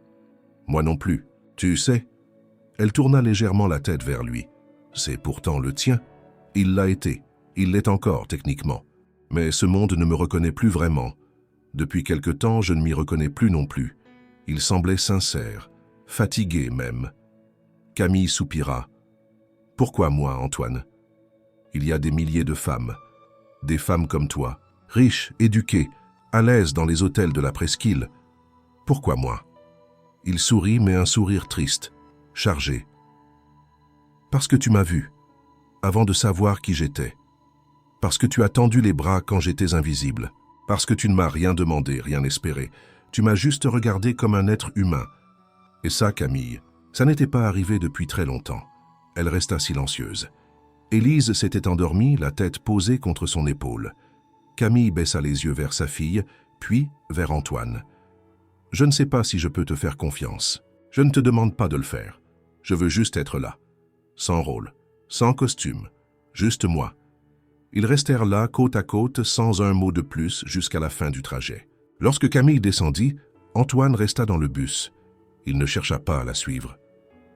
« Moi non plus, tu sais. » Elle tourna légèrement la tête vers lui. « C'est pourtant le tien. Il l'a été. Il l'est encore, techniquement. Mais ce monde ne me reconnaît plus vraiment. Depuis quelque temps, je ne m'y reconnais plus non plus. » Il semblait sincère, fatigué même. Camille soupira. « Pourquoi moi, Antoine? Il y a des milliers de femmes. Des femmes comme toi, riches, éduquées, à l'aise dans les hôtels de la presqu'île. Pourquoi moi ?» Il sourit, mais un sourire triste, chargé. « Parce que tu m'as vu, avant de savoir qui j'étais. Parce que tu as tendu les bras quand j'étais invisible. Parce que tu ne m'as rien demandé, rien espéré. Tu m'as juste regardé comme un être humain. Et ça, Camille, ça n'était pas arrivé depuis très longtemps. » Elle resta silencieuse. Élise s'était endormie, la tête posée contre son épaule. Camille baissa les yeux vers sa fille, puis vers Antoine. « Je ne sais pas si je peux te faire confiance. Je ne te demande pas de le faire. Je veux juste être là. Sans rôle, sans costume, juste moi. » Ils restèrent là, côte à côte, sans un mot de plus, jusqu'à la fin du trajet. Lorsque Camille descendit, Antoine resta dans le bus. Il ne chercha pas à la suivre.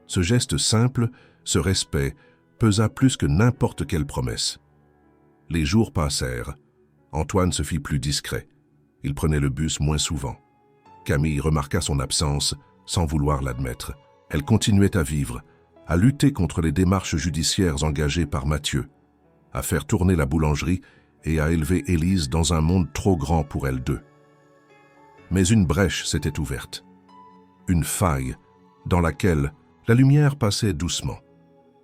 Ce geste simple, ce respect, pesa plus que n'importe quelle promesse. Les jours passèrent. Antoine se fit plus discret. Il prenait le bus moins souvent. Camille remarqua son absence, sans vouloir l'admettre. Elle continuait à vivre, à lutter contre les démarches judiciaires engagées par Mathieu, à faire tourner la boulangerie et à élever Élise dans un monde trop grand pour elles deux. Mais une brèche s'était ouverte. Une faille dans laquelle la lumière passait doucement.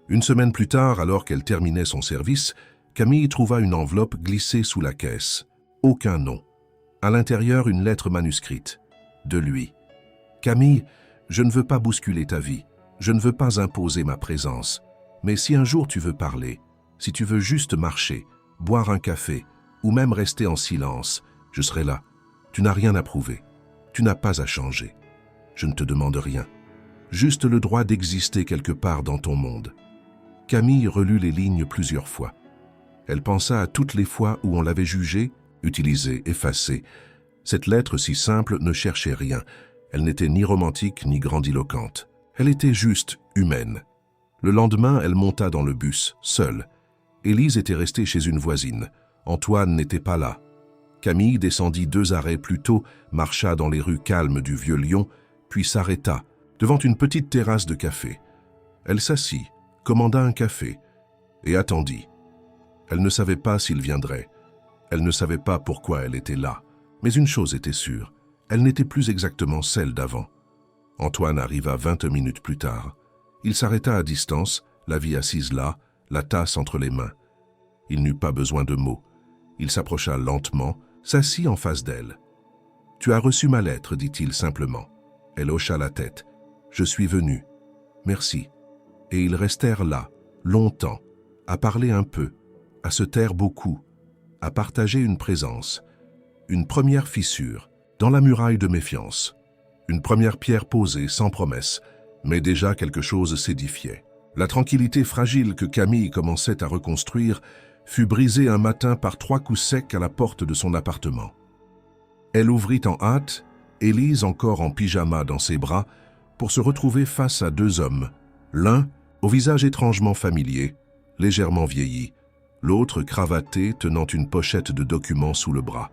Une semaine plus tard, alors qu'elle terminait son service, Camille trouva une enveloppe glissée sous la caisse. Aucun nom. À l'intérieur, une lettre manuscrite. De lui. « Camille, je ne veux pas bousculer ta vie. Je ne veux pas imposer ma présence. Mais si un jour tu veux parler, si tu veux juste marcher, boire un café, ou même rester en silence, je serai là. Tu n'as rien à prouver. Tu n'as pas à changer. Je ne te demande rien. Juste le droit d'exister quelque part dans ton monde. » Camille relut les lignes plusieurs fois. Elle pensa à toutes les fois où on l'avait jugée, utilisée, effacée. Cette lettre si simple ne cherchait rien. Elle n'était ni romantique ni grandiloquente. Elle était juste humaine. Le lendemain, elle monta dans le bus, seule. Élise était restée chez une voisine. Antoine n'était pas là. Camille descendit 2 arrêts plus tôt, marcha dans les rues calmes du Vieux-Lyon, puis s'arrêta devant une petite terrasse de café. Elle s'assit, commanda un café et attendit. Elle ne savait pas s'il viendrait. Elle ne savait pas pourquoi elle était là. Mais une chose était sûre, elle n'était plus exactement celle d'avant. Antoine arriva 20 minutes plus tard. Il s'arrêta à distance, la vit assise là, la tasse entre les mains. Il n'eut pas besoin de mots. Il s'approcha lentement, s'assit en face d'elle. « Tu as reçu ma lettre, dit-il simplement. » Elle hocha la tête. « Je suis venu. Merci. » Et ils restèrent là, longtemps, à parler un peu, à se taire beaucoup, à partager une présence, une première fissure dans la muraille de méfiance, une première pierre posée sans promesse, mais déjà quelque chose s'édifiait. La tranquillité fragile que Camille commençait à reconstruire fut brisée un matin par 3 coups secs à la porte de son appartement. Elle ouvrit en hâte, Élise encore en pyjama dans ses bras, pour se retrouver face à 2 hommes, l'un au visage étrangement familier, légèrement vieilli, l'autre cravaté tenant une pochette de documents sous le bras.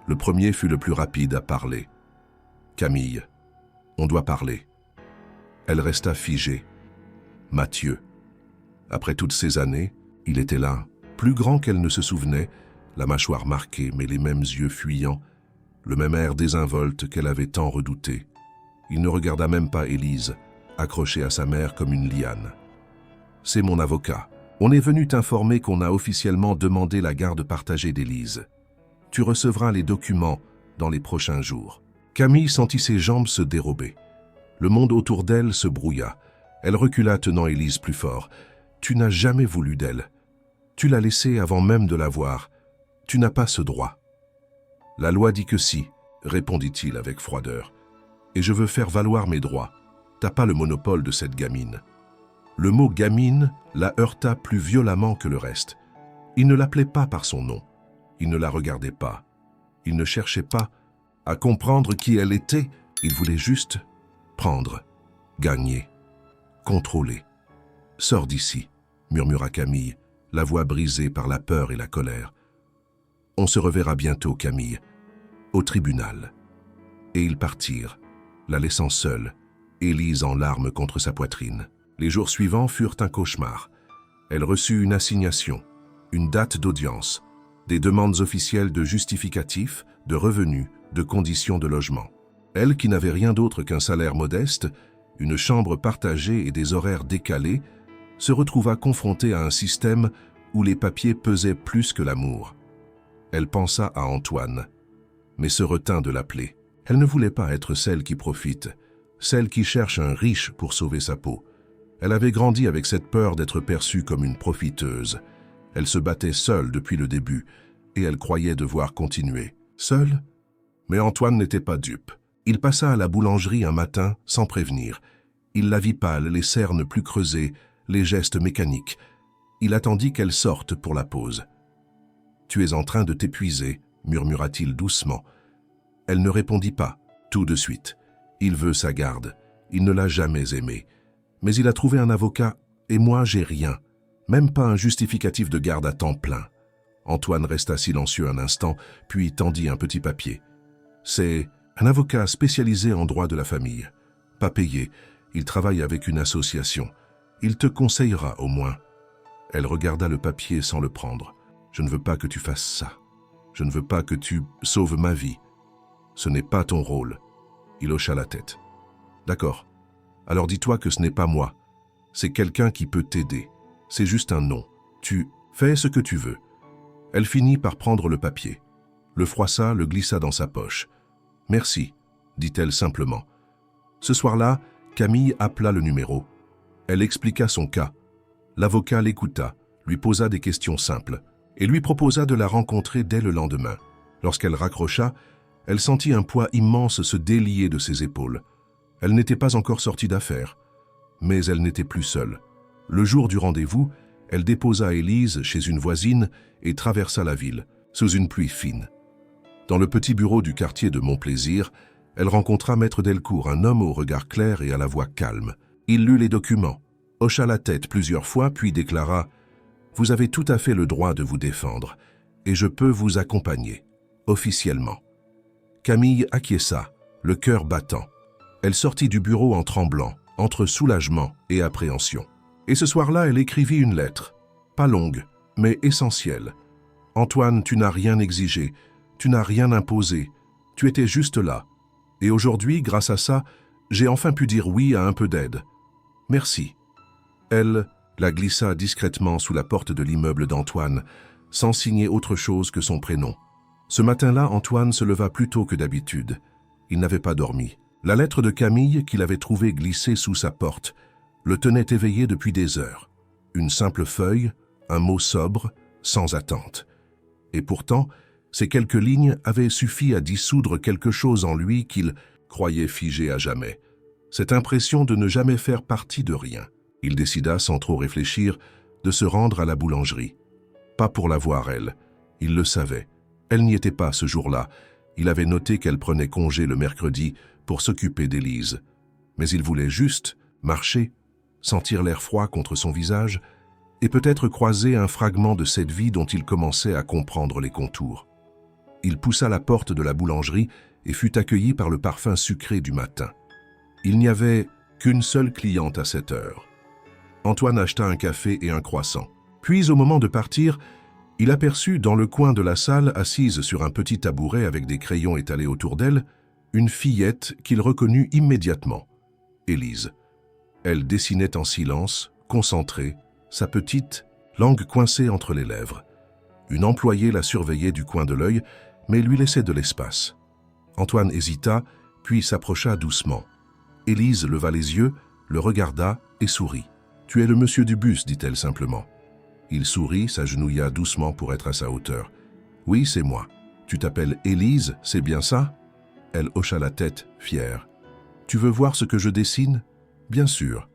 Le premier fut le plus rapide à parler. « Camille, on doit parler. » Elle resta figée. « Mathieu. » Après toutes ces années, il était là, plus grand qu'elle ne se souvenait, la mâchoire marquée mais les mêmes yeux fuyants, le même air désinvolte qu'elle avait tant redouté. Il ne regarda même pas Élise, accrochée à sa mère comme une liane. « C'est mon avocat. On est venu t'informer qu'on a officiellement demandé la garde partagée d'Élise. Tu recevras les documents dans les prochains jours. » Camille sentit ses jambes se dérober. Le monde autour d'elle se brouilla. Elle recula tenant Élise plus fort. « Tu n'as jamais voulu d'elle. Tu l'as laissée avant même de la voir. Tu n'as pas ce droit. » « La loi dit que si, » répondit-il avec froideur. « Et je veux faire valoir mes droits. T'as pas le monopole de cette gamine. » Le mot « gamine » la heurta plus violemment que le reste. Il ne l'appelait pas par son nom. Il ne la regardait pas. Il ne cherchait pas à comprendre qui elle était. Il voulait juste prendre, gagner, contrôler. « Sors d'ici », murmura Camille, la voix brisée par la peur et la colère. « On se reverra bientôt, Camille, au tribunal. » Et ils partirent, la laissant seule, Élise en larmes contre sa poitrine. Les jours suivants furent un cauchemar. Elle reçut une assignation, une date d'audience, des demandes officielles de justificatifs, de revenus, de conditions de logement. Elle, qui n'avait rien d'autre qu'un salaire modeste, une chambre partagée et des horaires décalés, se retrouva confrontée à un système où les papiers pesaient plus que l'amour. Elle pensa à Antoine, mais se retint de l'appeler. Elle ne voulait pas être celle qui profite, celle qui cherche un riche pour sauver sa peau. Elle avait grandi avec cette peur d'être perçue comme une profiteuse. Elle se battait seule depuis le début, et elle croyait devoir continuer. Seule? Mais Antoine n'était pas dupe. Il passa à la boulangerie un matin sans prévenir. Il la vit pâle, les cernes plus creusées, les gestes mécaniques. Il attendit qu'elle sorte pour la pause. « Tu es en train de t'épuiser », murmura-t-il doucement. Elle ne répondit pas, tout de suite. Il veut sa garde. Il ne l'a jamais aimée. Mais il a trouvé un avocat, et moi j'ai rien. Même pas un justificatif de garde à temps plein. Antoine resta silencieux un instant, puis tendit un petit papier. C'est un avocat spécialisé en droit de la famille. Pas payé, il travaille avec une association. Il te conseillera au moins. Elle regarda le papier sans le prendre. Je ne veux pas que tu fasses ça. Je ne veux pas que tu sauves ma vie. Ce n'est pas ton rôle. Il hocha la tête. D'accord. Alors dis-toi que ce n'est pas moi. C'est quelqu'un qui peut t'aider. C'est juste un nom. Tu fais ce que tu veux. Elle finit par prendre le papier. Le froissa, le glissa dans sa poche. Merci, dit-elle simplement. Ce soir-là, Camille appela le numéro. Elle expliqua son cas. L'avocat l'écouta, lui posa des questions simples et lui proposa de la rencontrer dès le lendemain. Lorsqu'elle raccrocha, elle sentit un poids immense se délier de ses épaules. Elle n'était pas encore sortie d'affaires, mais elle n'était plus seule. Le jour du rendez-vous, elle déposa Élise chez une voisine et traversa la ville, sous une pluie fine. Dans le petit bureau du quartier de Montplaisir, elle rencontra Maître Delcourt, un homme au regard clair et à la voix calme. Il lut les documents, hocha la tête plusieurs fois, puis déclara « Vous avez tout à fait le droit de vous défendre, et je peux vous accompagner, officiellement. » Camille acquiesça, le cœur battant. Elle sortit du bureau en tremblant, entre soulagement et appréhension. Et ce soir-là, elle écrivit une lettre, pas longue, mais essentielle. « Antoine, tu n'as rien exigé, tu n'as rien imposé, tu étais juste là. Et aujourd'hui, grâce à ça, j'ai enfin pu dire oui à un peu d'aide. Merci. » Elle la glissa discrètement sous la porte de l'immeuble d'Antoine, sans signer autre chose que son prénom. Ce matin-là, Antoine se leva plus tôt que d'habitude. Il n'avait pas dormi. La lettre de Camille, qu'il avait trouvée glissée sous sa porte, le tenait éveillé depuis des heures. Une simple feuille, un mot sobre, sans attente. Et pourtant, ces quelques lignes avaient suffi à dissoudre quelque chose en lui qu'il croyait figé à jamais. Cette impression de ne jamais faire partie de rien. Il décida, sans trop réfléchir, de se rendre à la boulangerie. Pas pour la voir, elle. Il le savait. Elle n'y était pas ce jour-là. Il avait noté qu'elle prenait congé le mercredi pour s'occuper d'Élise. Mais il voulait juste marcher, sentir l'air froid contre son visage et peut-être croiser un fragment de cette vie dont il commençait à comprendre les contours. Il poussa la porte de la boulangerie et fut accueilli par le parfum sucré du matin. Il n'y avait qu'une seule cliente à cette heure. Antoine acheta un café et un croissant. Puis, au moment de partir, il aperçut dans le coin de la salle, assise sur un petit tabouret avec des crayons étalés autour d'elle, une fillette qu'il reconnut immédiatement, Élise. Elle dessinait en silence, concentrée, sa petite langue coincée entre les lèvres. Une employée la surveillait du coin de l'œil, mais lui laissait de l'espace. Antoine hésita, puis s'approcha doucement. Élise leva les yeux, le regarda et sourit. « Tu es le monsieur du bus, dit-elle simplement. » Il sourit, s'agenouilla doucement pour être à sa hauteur. « Oui, c'est moi. Tu t'appelles Élise, c'est bien ça ?» Elle hocha la tête, fière. « Tu veux voir ce que je dessine ?»« Bien sûr. »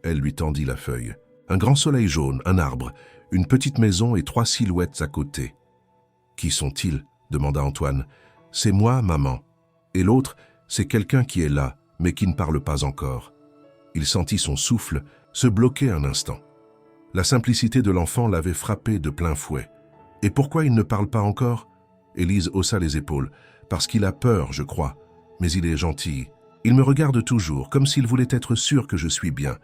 Elle lui tendit la feuille. Un grand soleil jaune, un arbre, une petite maison et 3 silhouettes à côté. « Qui sont-ils » demanda Antoine. « C'est moi, maman. Et l'autre, c'est quelqu'un qui est là, mais qui ne parle pas encore. » Il sentit son souffle se bloquer un instant. La simplicité de l'enfant l'avait frappé de plein fouet. « Et pourquoi il ne parle pas encore ?» Élise haussa les épaules. « Parce qu'il a peur, je crois. Mais il est gentil. Il me regarde toujours, comme s'il voulait être sûr que je suis bien. »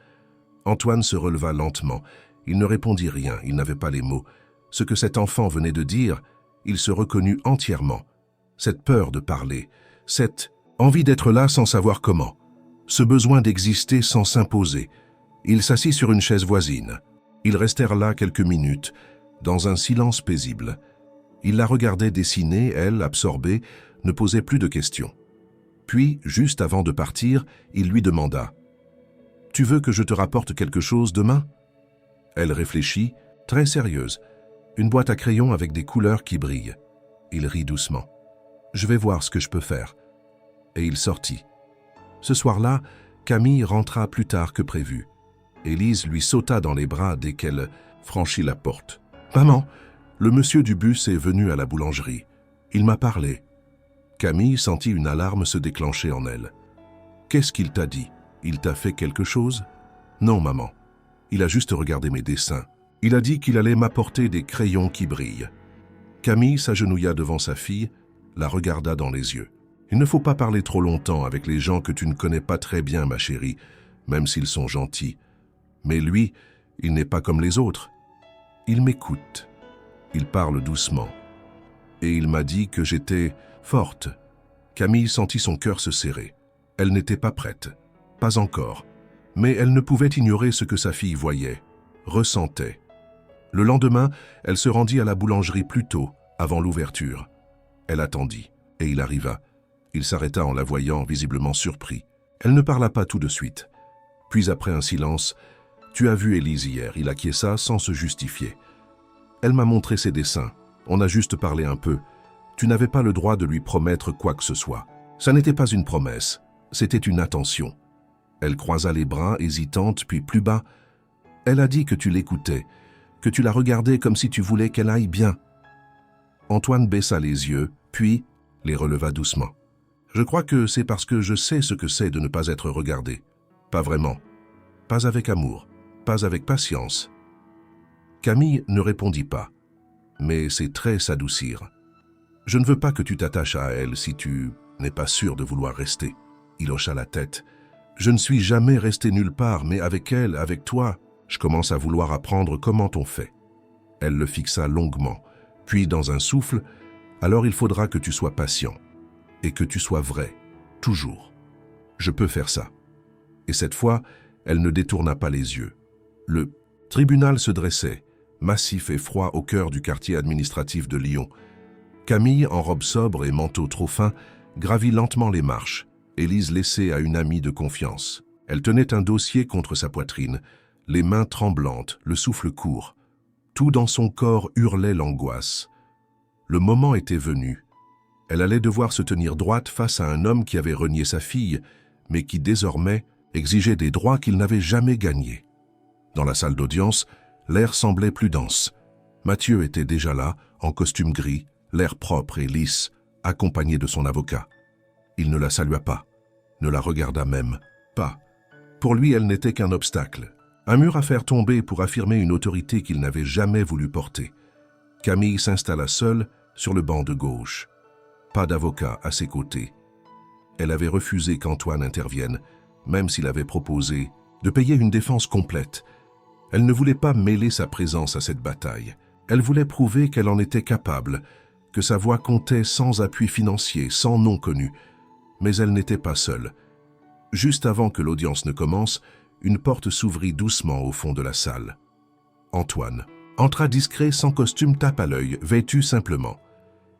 Antoine se releva lentement. Il ne répondit rien, il n'avait pas les mots. Ce que cet enfant venait de dire, il se reconnut entièrement. Cette peur de parler, cette envie d'être là sans savoir comment, ce besoin d'exister sans s'imposer. Il s'assit sur une chaise voisine. Ils restèrent là quelques minutes, dans un silence paisible. Il la regardait dessiner, elle, absorbée, ne posait plus de questions. Puis, juste avant de partir, il lui demanda « Tu veux que je te rapporte quelque chose demain ?» Elle réfléchit, très sérieuse. Une boîte à crayons avec des couleurs qui brillent. Il rit doucement. « Je vais voir ce que je peux faire. » Et il sortit. Ce soir-là, Camille rentra plus tard que prévu. Élise lui sauta dans les bras dès qu'elle franchit la porte. « Maman, le monsieur du bus est venu à la boulangerie. Il m'a parlé. » Camille sentit une alarme se déclencher en elle. « Qu'est-ce qu'il t'a dit? Il t'a fait quelque chose ?»« Non, maman. Il a juste regardé mes dessins. Il a dit qu'il allait m'apporter des crayons qui brillent. » Camille s'agenouilla devant sa fille, la regarda dans les yeux. « Il ne faut pas parler trop longtemps avec les gens que tu ne connais pas très bien, ma chérie, même s'ils sont gentils. Mais lui, il n'est pas comme les autres. Il m'écoute. Il parle doucement. Et il m'a dit que j'étais forte. » Camille sentit son cœur se serrer. Elle n'était pas prête. Pas encore. Mais elle ne pouvait ignorer ce que sa fille voyait, ressentait. Le lendemain, elle se rendit à la boulangerie plus tôt, avant l'ouverture. Elle attendit, et il arriva. Il s'arrêta en la voyant, visiblement surpris. Elle ne parla pas tout de suite. Puis après un silence, « Tu as vu Élise hier ?» Il acquiesça sans se justifier. « Elle m'a montré ses dessins. On a juste parlé un peu. Tu n'avais pas le droit de lui promettre quoi que ce soit. Ça n'était pas une promesse, c'était une attention. » Elle croisa les bras, hésitante, puis plus bas. « Elle a dit que tu l'écoutais, que tu la regardais comme si tu voulais qu'elle aille bien. » Antoine baissa les yeux, puis les releva doucement. « Je crois que c'est parce que je sais ce que c'est de ne pas être regardé. Pas vraiment. Pas avec amour, pas avec patience. » Camille ne répondit pas, mais ses traits s'adoucirent. « Je ne veux pas que tu t'attaches à elle si tu n'es pas sûr de vouloir rester. » Il hocha la tête. « Je ne suis jamais resté nulle part, mais avec elle, avec toi, je commence à vouloir apprendre comment on fait. » Elle le fixa longuement, puis dans un souffle, « Alors il faudra que tu sois patient, et que tu sois vrai, toujours. Je peux faire ça. » Et cette fois, elle ne détourna pas les yeux. Le tribunal se dressait, massif et froid au cœur du quartier administratif de Lyon. Camille, en robe sobre et manteau trop fin, gravit lentement les marches. Élise laissée à une amie de confiance. Elle tenait un dossier contre sa poitrine, les mains tremblantes, le souffle court. Tout dans son corps hurlait l'angoisse. Le moment était venu. Elle allait devoir se tenir droite face à un homme qui avait renié sa fille, mais qui désormais exigeait des droits qu'il n'avait jamais gagnés. Dans la salle d'audience, l'air semblait plus dense. Mathieu était déjà là, en costume gris, l'air propre et lisse, accompagné de son avocat. Il ne la salua pas, ne la regarda même pas. Pour lui, elle n'était qu'un obstacle, un mur à faire tomber pour affirmer une autorité qu'il n'avait jamais voulu porter. Camille s'installa seule sur le banc de gauche. Pas d'avocat à ses côtés. Elle avait refusé qu'Antoine intervienne, même s'il avait proposé de payer une défense complète, Elle ne voulait pas mêler sa présence à cette bataille. Elle voulait prouver qu'elle en était capable, que sa voix comptait sans appui financier, sans nom connu. Mais elle n'était pas seule. Juste avant que l'audience ne commence, une porte s'ouvrit doucement au fond de la salle. Antoine entra discret, sans costume, tape à l'œil, vêtu simplement.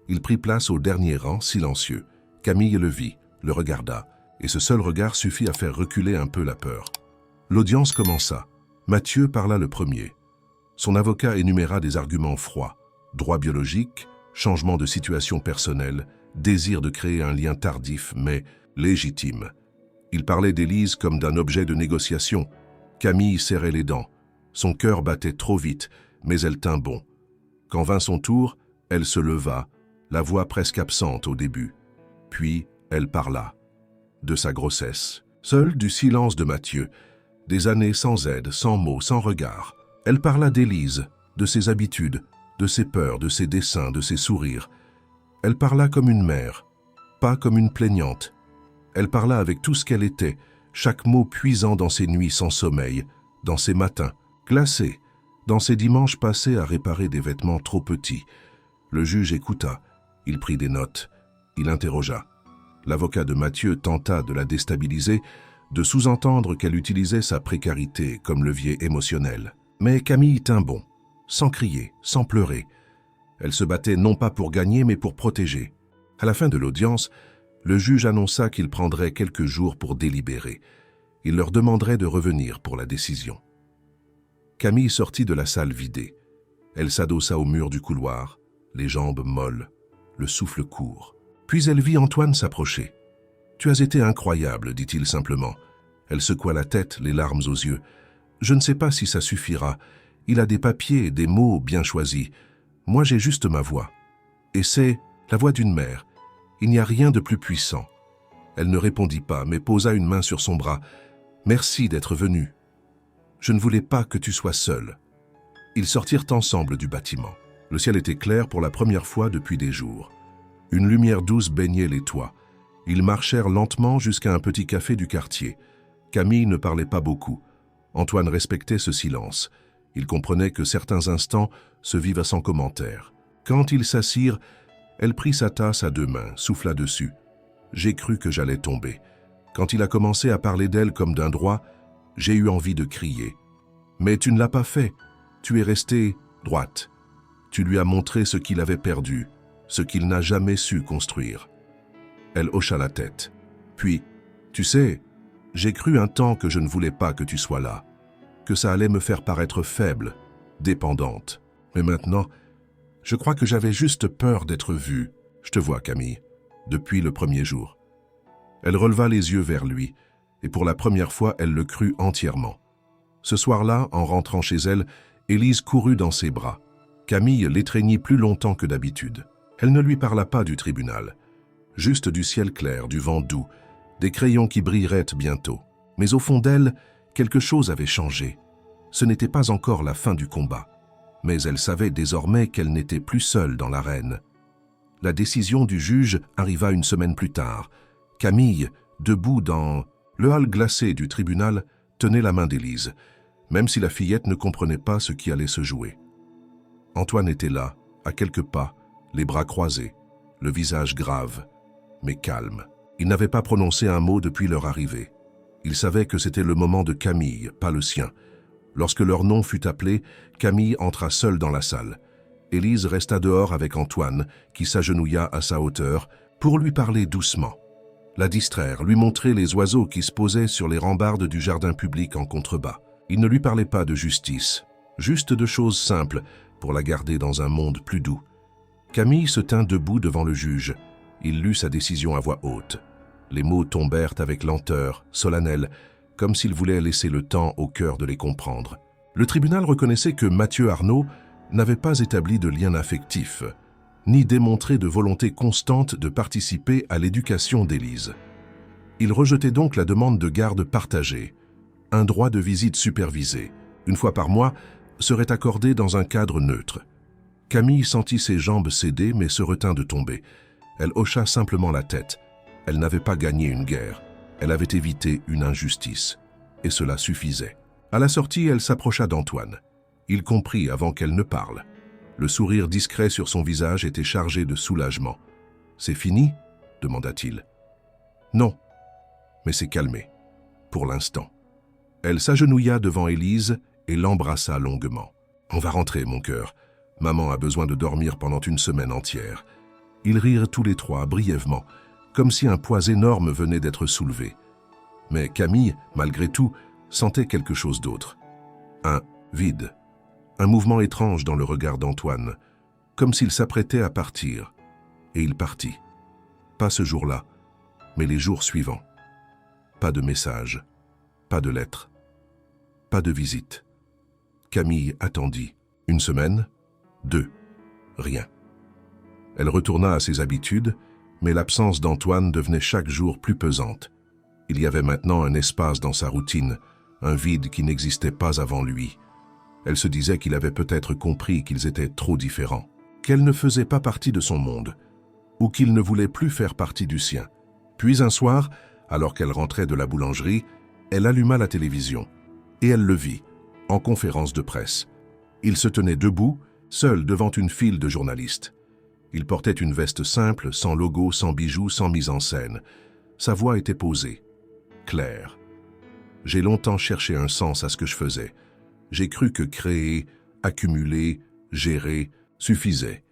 Il prit place au dernier rang, silencieux. Camille le vit, le regarda, et ce seul regard suffit à faire reculer un peu la peur. L'audience commença. Mathieu parla le premier. Son avocat énuméra des arguments froids. Droit biologique, changement de situation personnelle, désir de créer un lien tardif, mais légitime. Il parlait d'Élise comme d'un objet de négociation. Camille serrait les dents. Son cœur battait trop vite, mais elle tint bon. Quand vint son tour, elle se leva, la voix presque absente au début. Puis, elle parla. De sa grossesse. Seule du silence de Mathieu. Des années sans aide, sans mots, sans regard. Elle parla d'Élise, de ses habitudes, de ses peurs, de ses desseins, de ses sourires. Elle parla comme une mère, pas comme une plaignante. Elle parla avec tout ce qu'elle était, chaque mot puisant dans ses nuits sans sommeil, dans ses matins, glacés, dans ses dimanches passés à réparer des vêtements trop petits. Le juge écouta, il prit des notes, il interrogea. L'avocat de Mathieu tenta de la déstabiliser, de sous-entendre qu'elle utilisait sa précarité comme levier émotionnel. Mais Camille tint bon, sans crier, sans pleurer. Elle se battait non pas pour gagner, mais pour protéger. À la fin de l'audience, le juge annonça qu'il prendrait quelques jours pour délibérer. Il leur demanderait de revenir pour la décision. Camille sortit de la salle vidée. Elle s'adossa au mur du couloir, les jambes molles, le souffle court. Puis elle vit Antoine s'approcher. « Tu as été incroyable, dit-il simplement. » Elle secoua la tête, les larmes aux yeux. « Je ne sais pas si ça suffira. Il a des papiers, des mots bien choisis. Moi, j'ai juste ma voix. Et c'est la voix d'une mère. Il n'y a rien de plus puissant. » Elle ne répondit pas, mais posa une main sur son bras. « Merci d'être venu. Je ne voulais pas que tu sois seul. » Ils sortirent ensemble du bâtiment. Le ciel était clair pour la première fois depuis des jours. Une lumière douce baignait les toits. Ils marchèrent lentement jusqu'à un petit café du quartier. Camille ne parlait pas beaucoup. Antoine respectait ce silence. Il comprenait que certains instants se vivent sans commentaire. Quand ils s'assirent, elle prit sa tasse à deux mains, souffla dessus. « J'ai cru que j'allais tomber. Quand il a commencé à parler d'elle comme d'un droit, j'ai eu envie de crier. Mais tu ne l'as pas fait. Tu es restée droite. Tu lui as montré ce qu'il avait perdu, ce qu'il n'a jamais su construire. » Elle hocha la tête. Puis, « Tu sais, j'ai cru un temps que je ne voulais pas que tu sois là, que ça allait me faire paraître faible, dépendante. Mais maintenant, je crois que j'avais juste peur d'être vue. Je te vois, Camille, depuis le premier jour. » Elle releva les yeux vers lui, et pour la première fois, elle le crut entièrement. Ce soir-là, en rentrant chez elle, Élise courut dans ses bras. Camille l'étreignit plus longtemps que d'habitude. Elle ne lui parla pas du tribunal, juste du ciel clair, du vent doux, des crayons qui brilleraient bientôt. Mais au fond d'elle, quelque chose avait changé. Ce n'était pas encore la fin du combat, mais elle savait désormais qu'elle n'était plus seule dans l'arène. La décision du juge arriva une semaine plus tard. Camille, debout dans le hall glacé du tribunal, tenait la main d'Élise, même si la fillette ne comprenait pas ce qui allait se jouer. Antoine était là, à quelques pas, les bras croisés, le visage grave, mais calme. Il n'avait pas prononcé un mot depuis leur arrivée. Il savait que c'était le moment de Camille, pas le sien. Lorsque leur nom fut appelé, Camille entra seule dans la salle. Élise resta dehors avec Antoine, qui s'agenouilla à sa hauteur, pour lui parler doucement. La distraire, lui montrer les oiseaux qui se posaient sur les rambardes du jardin public en contrebas. Il ne lui parlait pas de justice, juste de choses simples pour la garder dans un monde plus doux. Camille se tint debout devant le juge. Il lut sa décision à voix haute. Les mots tombèrent avec lenteur, solennels, comme s'il voulait laisser le temps au cœur de les comprendre. Le tribunal reconnaissait que Mathieu Arnaud n'avait pas établi de lien affectif, ni démontré de volonté constante de participer à l'éducation d'Élise. Il rejetait donc la demande de garde partagée. Un droit de visite supervisé, une fois par mois, serait accordé dans un cadre neutre. Camille sentit ses jambes céder mais se retint de tomber. Elle hocha simplement la tête. Elle n'avait pas gagné une guerre. Elle avait évité une injustice. Et cela suffisait. À la sortie, elle s'approcha d'Antoine. Il comprit avant qu'elle ne parle. Le sourire discret sur son visage était chargé de soulagement. « C'est fini ?» demanda-t-il. « Non, mais c'est calmé, pour l'instant. » Elle s'agenouilla devant Élise et l'embrassa longuement. « On va rentrer, mon cœur. Maman a besoin de dormir pendant une semaine entière. » Ils rirent tous les trois, brièvement, comme si un poids énorme venait d'être soulevé. Mais Camille, malgré tout, sentait quelque chose d'autre. Un vide, un mouvement étrange dans le regard d'Antoine, comme s'il s'apprêtait à partir. Et il partit. Pas ce jour-là, mais les jours suivants. Pas de message, pas de lettre, pas de visite. Camille attendit. 1 semaine, 2, rien. Elle retourna à ses habitudes, mais l'absence d'Antoine devenait chaque jour plus pesante. Il y avait maintenant un espace dans sa routine, un vide qui n'existait pas avant lui. Elle se disait qu'il avait peut-être compris qu'ils étaient trop différents, qu'elle ne faisait pas partie de son monde, ou qu'il ne voulait plus faire partie du sien. Puis un soir, alors qu'elle rentrait de la boulangerie, elle alluma la télévision, et elle le vit, en conférence de presse. Il se tenait debout, seul devant une file de journalistes. Il portait une veste simple, sans logo, sans bijoux, sans mise en scène. Sa voix était posée, claire. « J'ai longtemps cherché un sens à ce que je faisais. J'ai cru que créer, accumuler, gérer suffisait.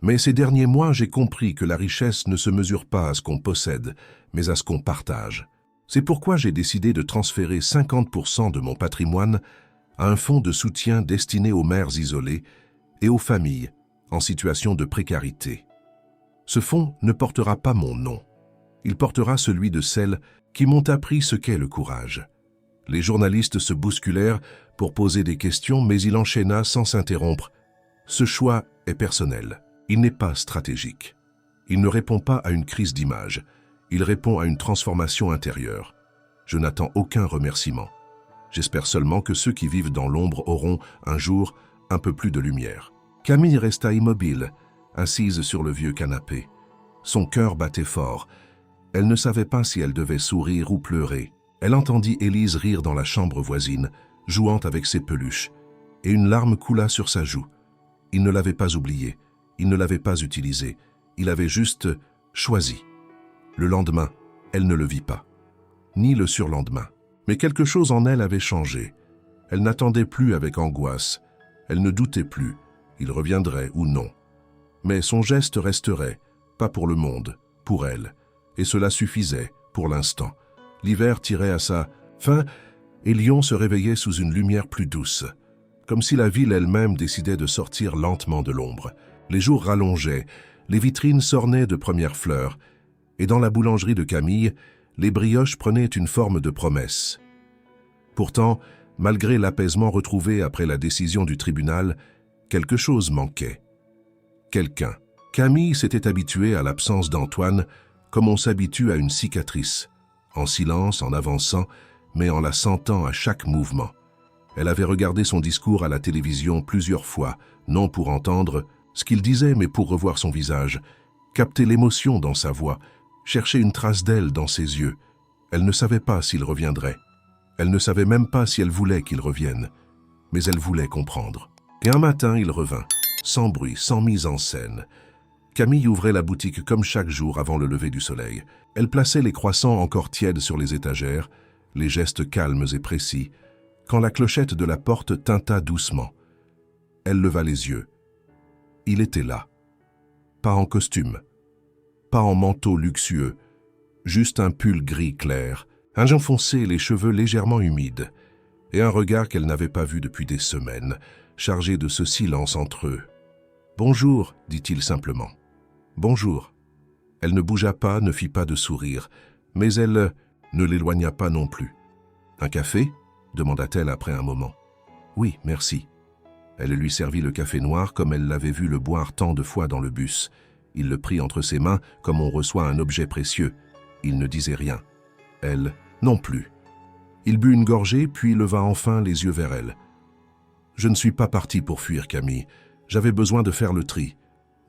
Mais ces derniers mois, j'ai compris que la richesse ne se mesure pas à ce qu'on possède, mais à ce qu'on partage. C'est pourquoi j'ai décidé de transférer 50% de mon patrimoine à un fonds de soutien destiné aux mères isolées et aux familles en situation de précarité. Ce fonds ne portera pas mon nom. Il portera celui de celles qui m'ont appris ce qu'est le courage. » Les journalistes se bousculèrent pour poser des questions, mais il enchaîna sans s'interrompre. « Ce choix est personnel. Il n'est pas stratégique. Il ne répond pas à une crise d'image. Il répond à une transformation intérieure. Je n'attends aucun remerciement. J'espère seulement que ceux qui vivent dans l'ombre auront, un jour, un peu plus de lumière. » Camille resta immobile, assise sur le vieux canapé. Son cœur battait fort. Elle ne savait pas si elle devait sourire ou pleurer. Elle entendit Élise rire dans la chambre voisine, jouant avec ses peluches, et une larme coula sur sa joue. Il ne l'avait pas oubliée, il ne l'avait pas utilisée, il avait juste choisi. Le lendemain, elle ne le vit pas, ni le surlendemain. Mais quelque chose en elle avait changé. Elle n'attendait plus avec angoisse, elle ne doutait plus. Il reviendrait ou non. Mais son geste resterait, pas pour le monde, pour elle. Et cela suffisait, pour l'instant. L'hiver tirait à sa fin et Lyon se réveillait sous une lumière plus douce. Comme si la ville elle-même décidait de sortir lentement de l'ombre. Les jours rallongeaient, les vitrines s'ornaient de premières fleurs. Et dans la boulangerie de Camille, les brioches prenaient une forme de promesse. Pourtant, malgré l'apaisement retrouvé après la décision du tribunal, quelque chose manquait. Quelqu'un. Camille s'était habituée à l'absence d'Antoine comme on s'habitue à une cicatrice, en silence, en avançant, mais en la sentant à chaque mouvement. Elle avait regardé son discours à la télévision plusieurs fois, non pour entendre ce qu'il disait, mais pour revoir son visage, capter l'émotion dans sa voix, chercher une trace d'elle dans ses yeux. Elle ne savait pas s'il reviendrait. Elle ne savait même pas si elle voulait qu'il revienne, mais elle voulait comprendre. Et un matin, il revint, sans bruit, sans mise en scène. Camille ouvrait la boutique comme chaque jour avant le lever du soleil. Elle plaçait les croissants encore tièdes sur les étagères, les gestes calmes et précis, quand la clochette de la porte tinta doucement. Elle leva les yeux. Il était là. Pas en costume, pas en manteau luxueux, juste un pull gris clair, un jean foncé, les cheveux légèrement humides, et un regard qu'elle n'avait pas vu depuis des semaines, chargé de ce silence entre eux. « Bonjour », dit-il simplement. « Bonjour ». Elle ne bougea pas, ne fit pas de sourire, mais elle ne l'éloigna pas non plus. « Un café » demanda-t-elle après un moment. « Oui, merci. » Elle lui servit le café noir comme elle l'avait vu le boire tant de fois dans le bus. Il le prit entre ses mains comme on reçoit un objet précieux. Il ne disait rien. Elle non plus. Il but une gorgée, puis leva enfin les yeux vers elle. « Je ne suis pas parti pour fuir, Camille. J'avais besoin de faire le tri,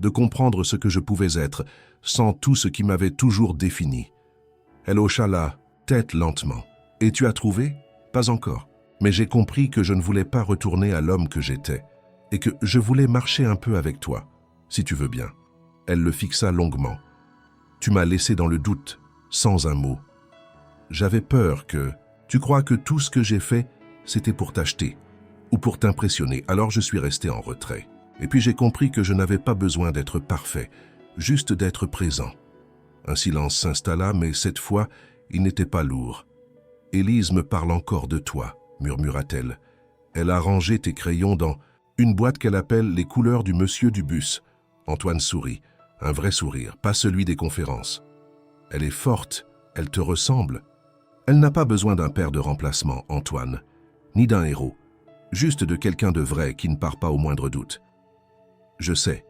de comprendre ce que je pouvais être, sans tout ce qui m'avait toujours défini. » Elle hocha la tête lentement. « Et tu as trouvé ? Pas encore. Mais j'ai compris que je ne voulais pas retourner à l'homme que j'étais et que je voulais marcher un peu avec toi, si tu veux bien. Elle le fixa longuement. Tu m'as laissé dans le doute, sans un mot. J'avais peur que... Tu crois que tout ce que j'ai fait, c'était pour t'acheter ou pour t'impressionner, alors je suis resté en retrait. Et puis j'ai compris que je n'avais pas besoin d'être parfait, juste d'être présent. Un silence s'installa, mais cette fois, il n'était pas lourd. « Élise me parle encore de toi », murmura-t-elle. Elle a rangé tes crayons dans une boîte qu'elle appelle les couleurs du monsieur du bus. Antoine sourit, un vrai sourire, pas celui des conférences. Elle est forte, elle te ressemble. Elle n'a pas besoin d'un père de remplacement, Antoine, ni d'un héros, juste de quelqu'un de vrai qui ne part pas au moindre doute. Je sais.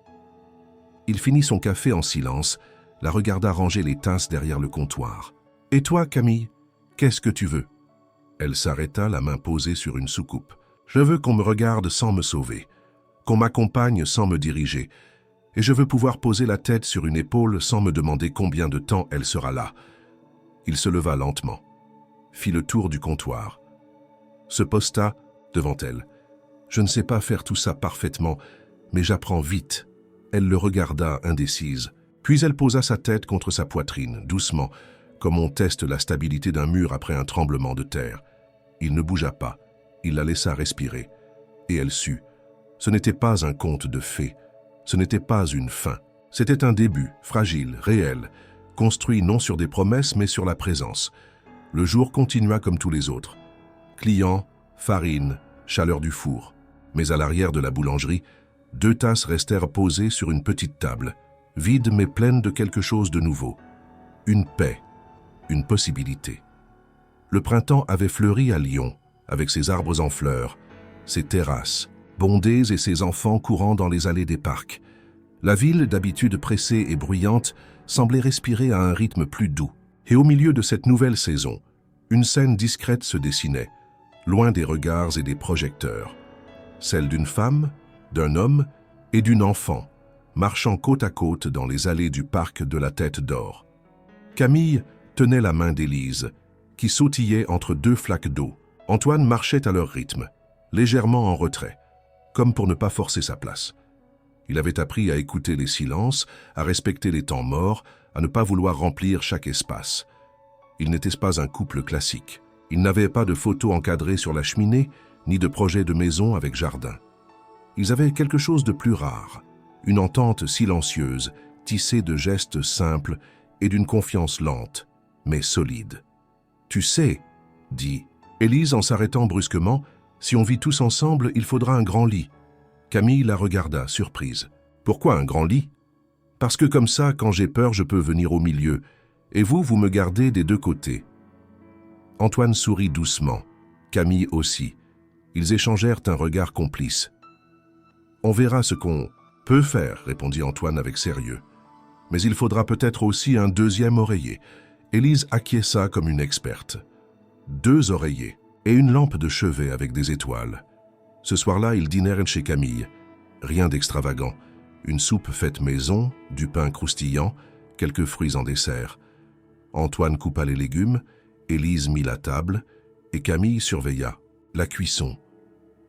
Il finit son café en silence, la regarda ranger les tasses derrière le comptoir. « Et toi, Camille, qu'est-ce que tu veux ?» Elle s'arrêta, la main posée sur une soucoupe. « Je veux qu'on me regarde sans me sauver, qu'on m'accompagne sans me diriger, et je veux pouvoir poser la tête sur une épaule sans me demander combien de temps elle sera là. » Il se leva lentement, fit le tour du comptoir, se posta devant elle. « Je ne sais pas faire tout ça parfaitement, mais j'apprends vite. » Elle le regarda indécise, puis elle posa sa tête contre sa poitrine, doucement, comme on teste la stabilité d'un mur après un tremblement de terre. Il ne bougea pas, il la laissa respirer, et elle sut. Ce n'était pas un conte de fées, ce n'était pas une fin. C'était un début, fragile, réel, construit non sur des promesses mais sur la présence. Le jour continua comme tous les autres. Clients, farine, chaleur du four. Mais à l'arrière de la boulangerie, 2 tasses restèrent posées sur une petite table, vides mais pleines de quelque chose de nouveau. Une paix, une possibilité. Le printemps avait fleuri à Lyon, avec ses arbres en fleurs, ses terrasses, bondées et ses enfants courant dans les allées des parcs. La ville, d'habitude pressée et bruyante, semblait respirer à un rythme plus doux. Et au milieu de cette nouvelle saison, une scène discrète se dessinait, loin des regards et des projecteurs. Celle d'une femme, d'un homme et d'une enfant, marchant côte à côte dans les allées du parc de la Tête d'Or. Camille tenait la main d'Élise, qui sautillait entre 2 flaques d'eau. Antoine marchait à leur rythme, légèrement en retrait, comme pour ne pas forcer sa place. Il avait appris à écouter les silences, à respecter les temps morts, à ne pas vouloir remplir chaque espace. Ils n'étaient pas un couple classique. Ils n'avaient pas de photos encadrées sur la cheminée, ni de projet de maison avec jardin. Ils avaient quelque chose de plus rare, une entente silencieuse, tissée de gestes simples et d'une confiance lente, mais solide. « Tu sais, » dit Élise en s'arrêtant brusquement, « si on vit tous ensemble, il faudra un grand lit. » Camille la regarda, surprise. « Pourquoi un grand lit ? » ?»« Parce que comme ça, quand j'ai peur, je peux venir au milieu, et vous me gardez des 2 côtés. » Antoine sourit doucement, Camille aussi. Ils échangèrent un regard complice. « On verra ce qu'on peut faire, » répondit Antoine avec sérieux. « Mais il faudra peut-être aussi un 2e oreiller. » Élise acquiesça comme une experte. 2 oreillers et une lampe de chevet avec des étoiles. Ce soir-là, ils dînèrent chez Camille. Rien d'extravagant. Une soupe faite maison, du pain croustillant, quelques fruits en dessert. Antoine coupa les légumes, Élise mit la table, et Camille surveilla la cuisson.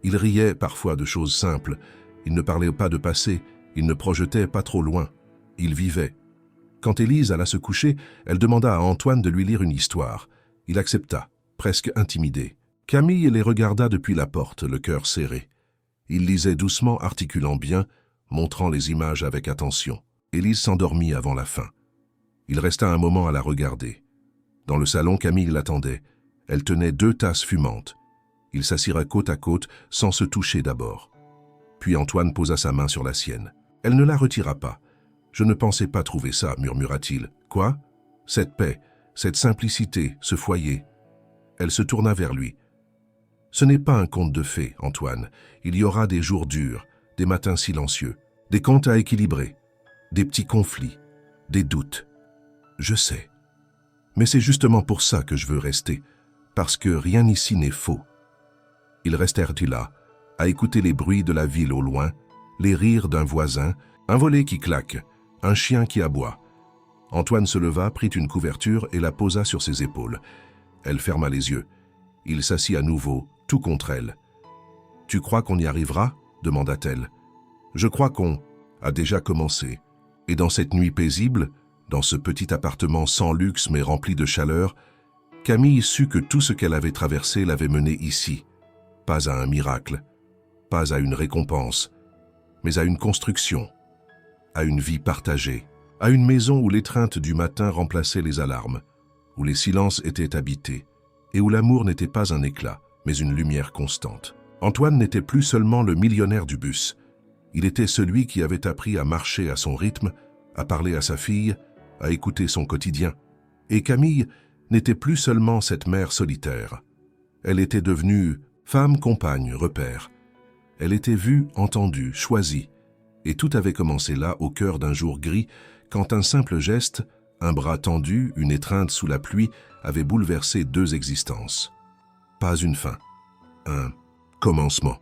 Il riait parfois de choses simples. Il ne parlait pas de passé, il ne projetait pas trop loin. Il vivait. Quand Élise alla se coucher, elle demanda à Antoine de lui lire une histoire. Il accepta, presque intimidé. Camille les regarda depuis la porte, le cœur serré. Il lisait doucement, articulant bien, montrant les images avec attention. Élise s'endormit avant la fin. Il resta un moment à la regarder. Dans le salon, Camille l'attendait. Elle tenait 2 tasses fumantes. Ils s'assirent côte à côte, sans se toucher d'abord. Puis Antoine posa sa main sur la sienne. Elle ne la retira pas. « Je ne pensais pas trouver ça, » murmura-t-il. « Quoi ? Cette paix, cette simplicité, ce foyer. » Elle se tourna vers lui. « Ce n'est pas un conte de fées, Antoine. Il y aura des jours durs, des matins silencieux, des comptes à équilibrer, des petits conflits, des doutes. Je sais. Mais c'est justement pour ça que je veux rester, parce que rien ici n'est faux. » Ils restèrent là, à écouter les bruits de la ville au loin, les rires d'un voisin, un volet qui claque, un chien qui aboie. Antoine se leva, prit une couverture et la posa sur ses épaules. Elle ferma les yeux. Il s'assit à nouveau, tout contre elle. « Tu crois qu'on y arrivera ?» demanda-t-elle. « Je crois qu'on a déjà commencé. » Et dans cette nuit paisible, dans ce petit appartement sans luxe mais rempli de chaleur, Camille sut que tout ce qu'elle avait traversé l'avait menée ici. Pas à un miracle, pas à une récompense, mais à une construction, à une vie partagée, à une maison où l'étreinte du matin remplaçait les alarmes, où les silences étaient habités et où l'amour n'était pas un éclat, mais une lumière constante. Antoine n'était plus seulement le millionnaire du bus. Il était celui qui avait appris à marcher à son rythme, à parler à sa fille, à écouter son quotidien. Et Camille n'était plus seulement cette mère solitaire. Elle était devenue femme, compagne, repère. Elle était vue, entendue, choisie. Et tout avait commencé là, au cœur d'un jour gris, quand un simple geste, un bras tendu, une étreinte sous la pluie, avait bouleversé deux existences. Pas une fin, un commencement.